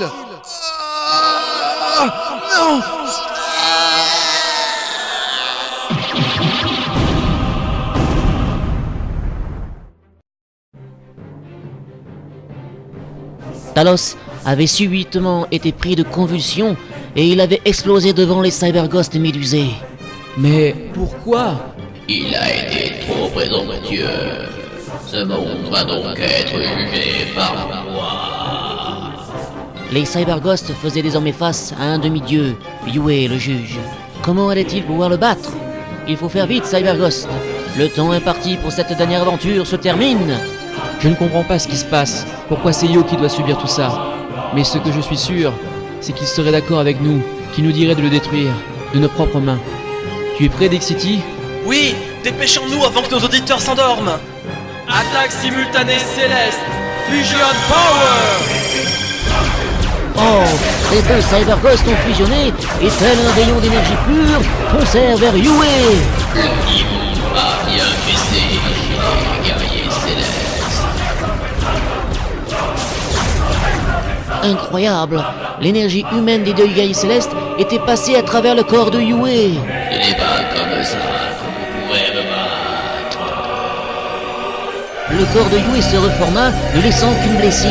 Non! Talos avait subitement été pris de convulsions et il avait explosé devant les Cyberghosts médusés. Mais pourquoi? Il a été trop présomptueux. Ce monde va donc être jugé par moi. Les Cyberghosts faisaient désormais face à un demi-dieu, Yue le juge. Comment allait-il pouvoir le battre? Il faut faire vite, Cyberghost. Le temps imparti pour cette dernière aventure se termine. Je ne comprends pas ce qui se passe. Pourquoi c'est Yo qui doit subir tout ça? Mais ce que je suis sûr, c'est qu'il serait d'accord avec nous, qu'il nous dirait de le détruire, de nos propres mains. Tu es prêt, Dexity? Oui, dépêchons-nous avant que nos auditeurs s'endorment. Attaque simultanée céleste, Fusion Power! Oh, les deux Cyberghosts ont fusionné et tel un rayon d'énergie pure foncèrent vers Yue. L'immonde Ah, bien baissé, guerrier céleste. Incroyable! L'énergie humaine des deux guerriers célestes était passée à travers le corps de Yue. Ce n'est pas comme ça que vous pourrez me battre. Le corps de Yue se reforma, ne laissant qu'une blessure.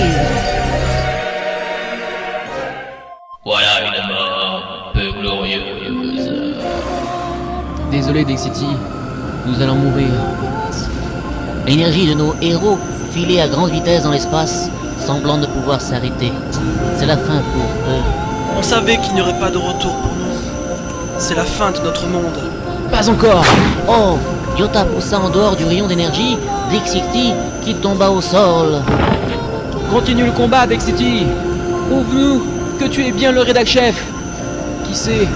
Voilà une mort peu glorieuse. Désolé Dexity, nous allons mourir. L'énergie de nos héros filait à grande vitesse dans l'espace, semblant ne pouvoir s'arrêter. C'est la fin pour eux. On savait qu'il n'y aurait pas de retour pour nous. C'est la fin de notre monde. Pas encore! Oh! Yota poussa en dehors du rayon d'énergie Dexity qui tomba au sol. Continue le combat, Dexity! Prouve-nous que tu es bien le rédac chef! Qui sait?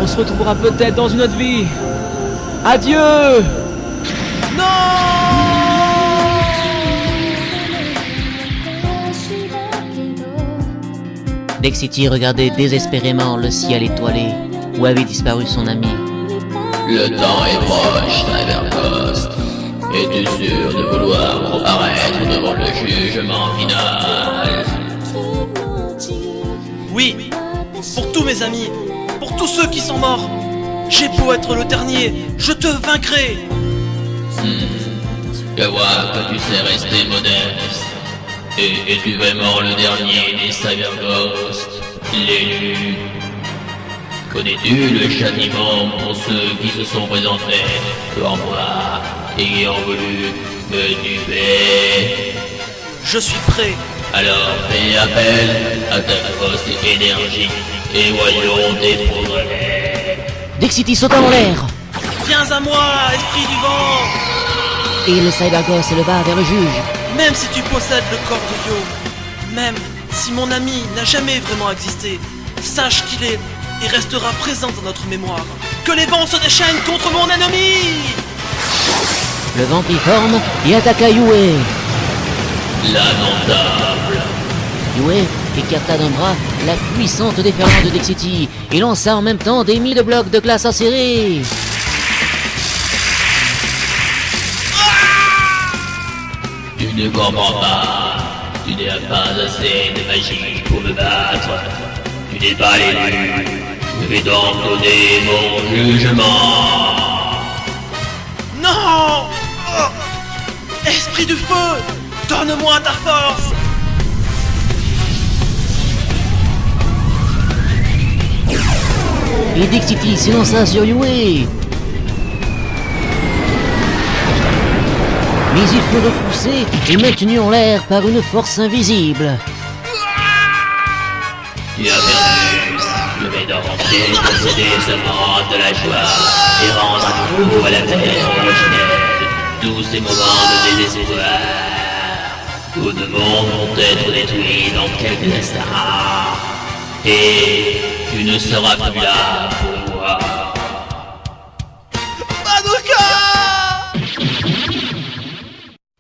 On se retrouvera peut-être dans une autre vie! Adieu! Dexity regardait désespérément le ciel étoilé où avait disparu son ami. Le temps est proche, Cyberghost. Es-tu sûr de vouloir comparaître devant le jugement final? Oui, pour tous mes amis, pour tous ceux qui sont morts. J'ai beau être le dernier, je te vaincrai. Je vois que tu sais rester modeste. Et es-tu vraiment le dernier des Cyberghosts, l'élu? Connais-tu le châtiment pour ceux qui se sont présentés devant moi et qui ont voulu me duper? Je suis prêt. Alors fais appel à ta grosse énergie et voyons tes progrès. Dexity sauta en l'air. Viens à moi, esprit du vent. Et le Cyberghost s'éleva vers le juge. Même si tu possèdes le corps de Yo, même si mon ami n'a jamais vraiment existé, sache qu'il est et restera présent dans notre mémoire. Que les vents se déchaînent contre mon ennemi! Le vent prit forme et attaqua Yue. Lamentable. Yue écarta d'un bras la puissante déferlante de Dexity et lança en même temps des mille blocs de glace acérés. Tu ne comprends pas. Tu n'as pas assez de magie pour me battre. Tu n'es pas l'élu. Je vais donc donner mon jugement. Non! Oh! Esprit du feu! Donne-moi ta force! Et Dexity s'élança sur Yue. Mais il fut repoussé et maintenu en l'air par une force invisible. Tu as perdu. Je vais donc posséder ce monde de la joie et rendre à nouveau à la terre originelle tous ces moments de désespoir. Tous les mondes vont être détruits dans quelques instants. Et tu ne seras plus là pour le voir.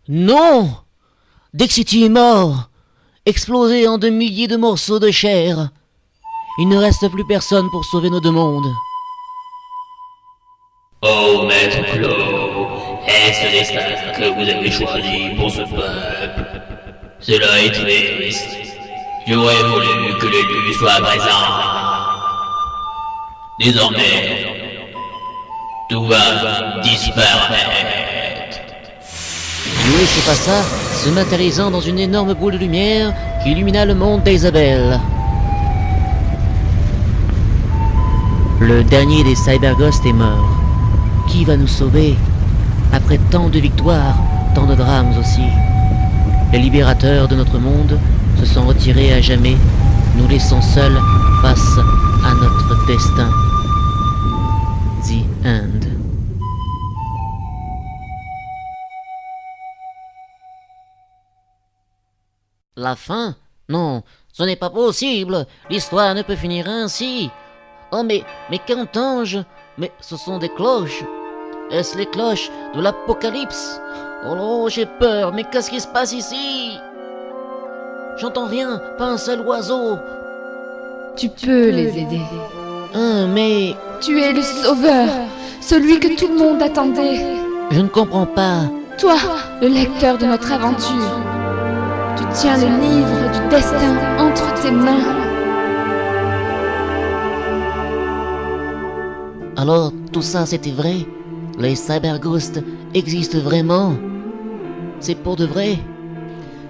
Non! Dexity est mort, explosé en de milliers de morceaux de chair. Il ne reste plus personne pour sauver nos deux mondes. Oh maître Claude, est-ce le destin que vous avez choisi pour ce peuple? Cela est triste. J'aurais voulu que l'élu soit présent. Désormais, tout va disparaître. Yue s'effaça, se matérialisant dans une énorme boule de lumière qui illumina le monde d'Isabelle. Le dernier des Cyberghosts est mort. Qui va nous sauver? Après tant de victoires, tant de drames aussi. Les libérateurs de notre monde se sont retirés à jamais, nous laissant seuls face à notre destin. The End. La fin? Non, ce n'est pas possible. L'histoire ne peut finir ainsi. Oh mais qu'entends-je? Mais ce sont des cloches. Est-ce les cloches de l'Apocalypse? Oh, j'ai peur, mais qu'est-ce qui se passe ici? J'entends rien, pas un seul oiseau. Tu peux les aider. Mais... Tu es le sauveur, celui que tout le monde attendait. Je ne comprends pas. Toi, le lecteur de notre aventure, tu tiens le livre du destin entre tes mains. Alors, tout ça c'était vrai? Les cyberghosts existent vraiment? C'est pour de vrai?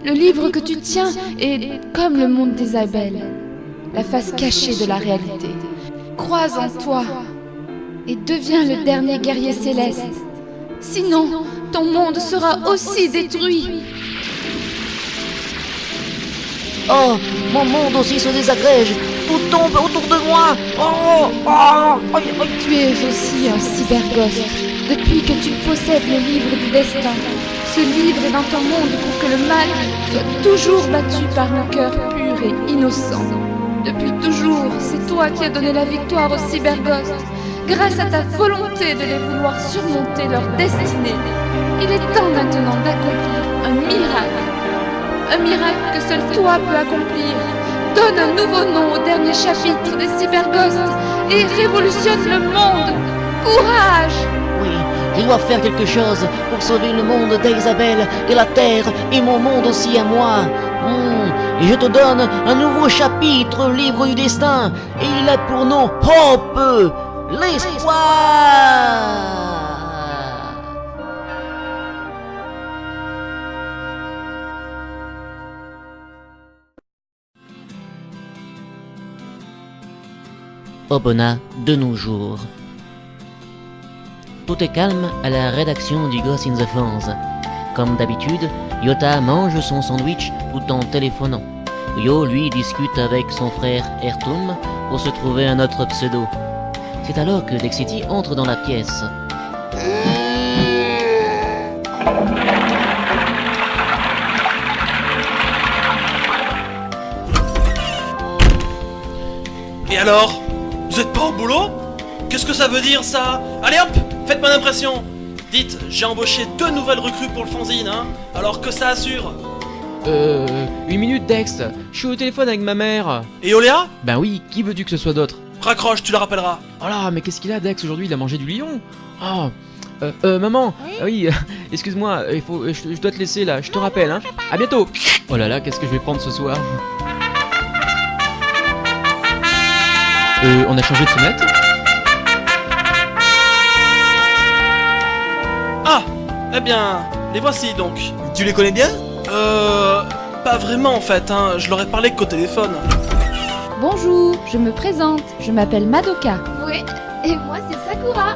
Le livre que tu tiens est comme le monde des abeilles, la face cachée de la réalité. Crois en toi et deviens le dernier guerrier céleste. Sinon, ton monde sera aussi détruit. Oh, mon monde aussi se désagrège. Tout tombe autour de moi. Oh, oh, aïe, aïe. Tu es aussi un cyberghost. Depuis que tu possèdes le livre du destin, ce livre est dans ton monde pour que le mal soit toujours battu par un cœur pur et innocent. Depuis toujours, c'est toi qui as donné la victoire aux cyberghosts, grâce à ta volonté de les vouloir surmonter leur destinée. Il est temps maintenant d'accomplir un miracle. Un miracle que seul toi peux accomplir. Donne un nouveau nom au dernier chapitre des cyberghosts et révolutionne le monde. Courage! Oui, je dois faire quelque chose pour sauver le monde d'Isabelle et la Terre et mon monde aussi à moi. Et je te donne un nouveau chapitre, livre du destin, et il a pour nom Hope, l'espoir. Obona de nos jours. Tout est calme à la rédaction du Ghost in the Fans. Comme d'habitude, Yota mange son sandwich tout en téléphonant. Yo, lui, discute avec son frère Ertum pour se trouver un autre pseudo. C'est alors que Dexity entre dans la pièce. Et alors? Vous êtes pas au boulot? Qu'est-ce que ça veut dire ça? Allez hop, faites-moi l'impression. Dites, j'ai embauché 2 nouvelles recrues pour le fanzine, hein. Alors que ça assure? Une minute Dex, je suis au téléphone avec ma mère. Et Oléa? Ben oui, qui veux-tu que ce soit d'autre? Raccroche, tu la rappelleras. Oh là, mais qu'est-ce qu'il a Dex aujourd'hui? Il a mangé du lion. Oh, maman, oui, excuse-moi, je dois te laisser là, je te rappelle, hein. À bientôt. Oh là là, qu'est-ce que je vais prendre ce soir? On a changé de fenêtre? Ah, eh bien, les voici donc. Tu les connais bien? Pas vraiment en fait, hein. Je leur ai parlé qu'au téléphone. Bonjour, je me présente, je m'appelle Madoka. Oui, et moi c'est Sakura.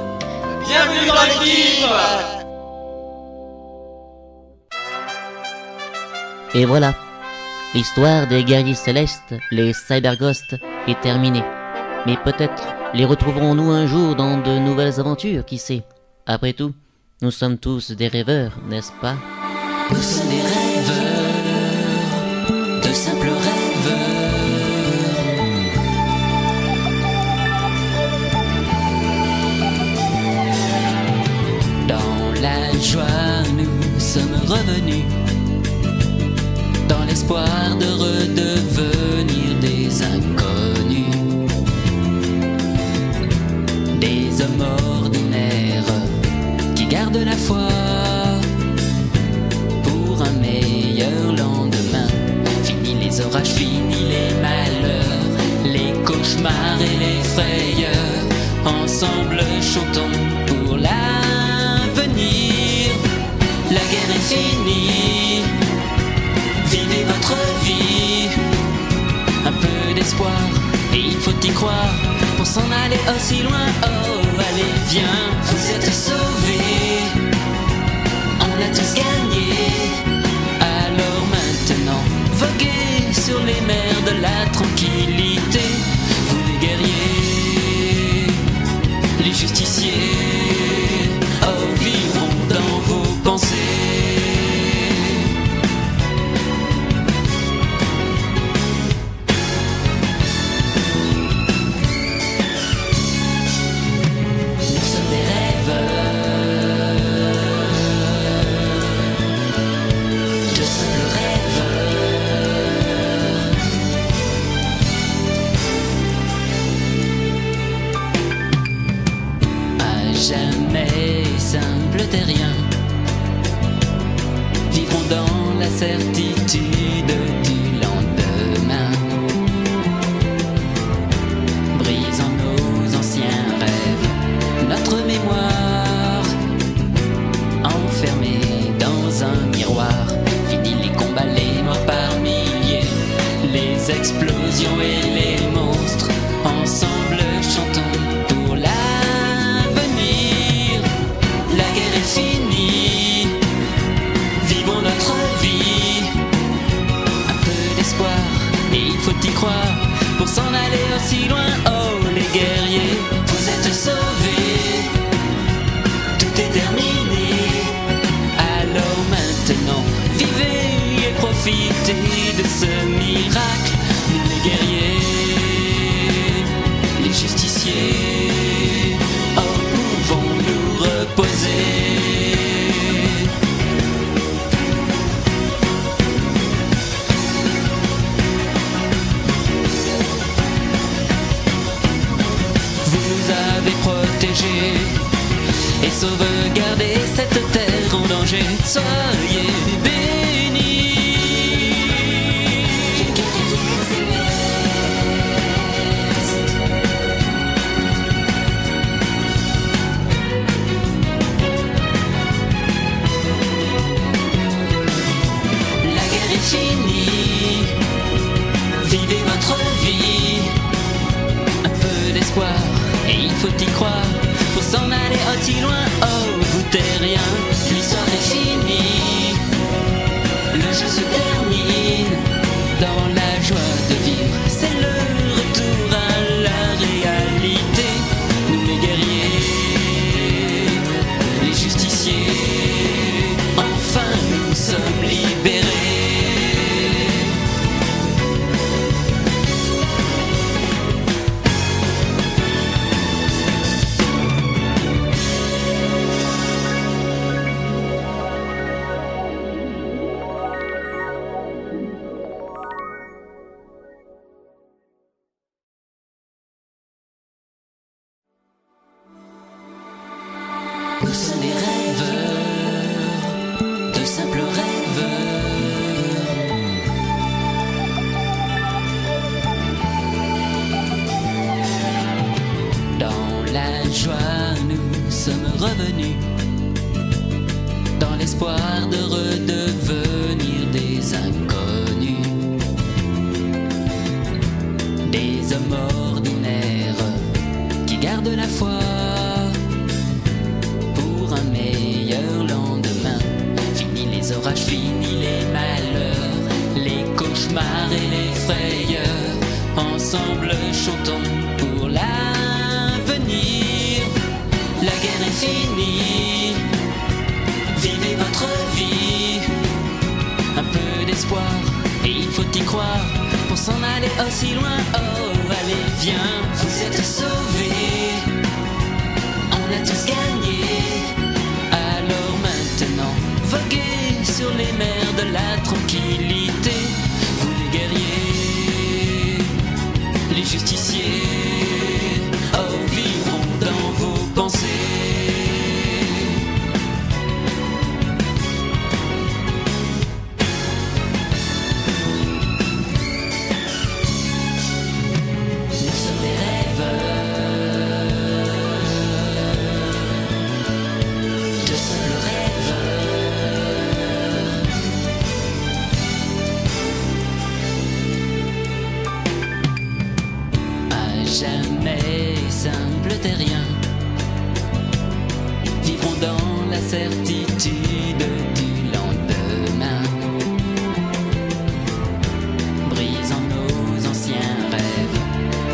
Bienvenue dans l'équipe. Et voilà, l'histoire des guerriers célestes, les cyberghosts, est terminée. Mais peut-être les retrouverons-nous un jour dans de nouvelles aventures, qui sait. Après tout, nous sommes tous des rêveurs, n'est-ce pas? Nous sommes des rêveurs, de simples rêveurs. Dans la joie, nous sommes revenus, dans l'espoir de redevenir des inconnus. Des hommes ordinaires qui gardent la foi pour un meilleur lendemain. Fini les orages, fini les malheurs, les cauchemars et les frayeurs. Ensemble chantons pour l'avenir. La guerre est finie, vivez votre vie. Un peu d'espoir et il faut y croire pour s'en aller aussi loin. Oh, allez, viens, vous êtes sauvés. On a tous gagné. Alors maintenant, voguez sur les mers de la tranquillité. Vous les guerriers, les justiciers, oh, vivront dans vos pensées. Nous sommes des rêveurs. certitude du lendemain, brisant nos anciens rêves, notre mémoire, enfermée dans un miroir. Fini les combats, les morts par milliers, les explosions et les monstres, ensemble chantons pour l'avenir. La guerre est finie, vivons notre vie, un peu d'espoir et il faut y croire pour s'en aller aussi loin. Oh les guerriers, vous êtes sauvés, tout est terminé. Alors maintenant, vivez et profitez de ce miracle. Les guerriers, les justiciers, oh pouvons-nous reposer. Vous nous avez protégés et sauvegardé cette terre en danger. Soyez bénis. La guerre est finie, vivez votre vie, un peu d'espoir et il faut y croire pour s'en aller aussi loin. Oh vous terriens, l'histoire est finie, le jeu se termine dans la joie de vivre. C'est le retour à la réalité. Nous les guerriers, les justiciers, enfin nous sommes libérés. Nous sommes des rêveurs, de simples rêveurs. Dans la joie, nous sommes revenus, dans l'espoir de redevenir des inconnus, des hommes ordinaires qui gardent la foi pour un meilleur lendemain. Fini les orages, fini les malheurs, les cauchemars et les frayeurs. Ensemble chantons pour l'avenir. La guerre est finie, vivez votre vie, un peu d'espoir et il faut y croire pour s'en aller aussi loin. Oh allez viens, vous êtes sauvés, on a tous gagné. Alors maintenant, voguez sur les mers de la tranquillité. Vous les guerriers, les justiciers, oh vivront dans vos pensées. Nous sommes des rêveurs, de simples rêveurs. À jamais simple terrien, vivrons dans la certitude du lendemain, brisant nos anciens rêves,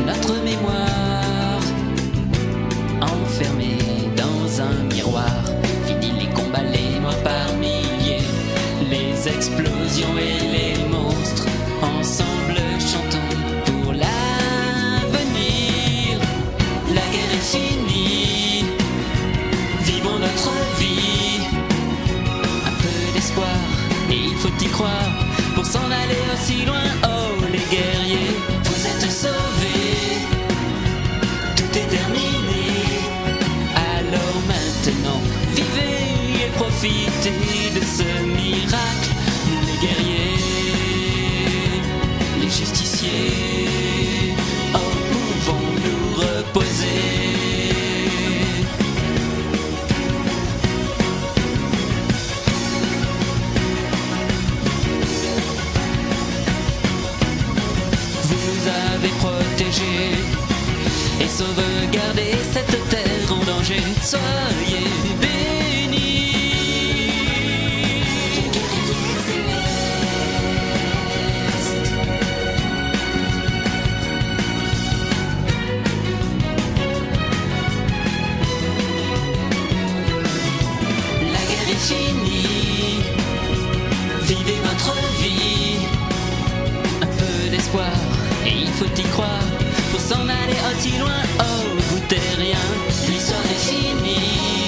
notre mémoire, enfermée dans un miroir. Fini les combats, les morts par milliers, les explosions et les monstres, ensemble chantons pour l'avenir. La guerre est finie, vivons notre vie, un peu d'espoir et il faut y croire pour s'en aller aussi loin. Oh les guerriers, vous êtes sauvés, tout est terminé. Alors maintenant, vivez et profitez de ce miracle. Les guerriers et sauvegarder cette terre en danger. Soyez bénis. La guerre est finie, vivez votre vie, un peu d'espoir, et il faut y croire, pour s'en aller aussi loin, oh, goûtez rien, l'histoire est finie.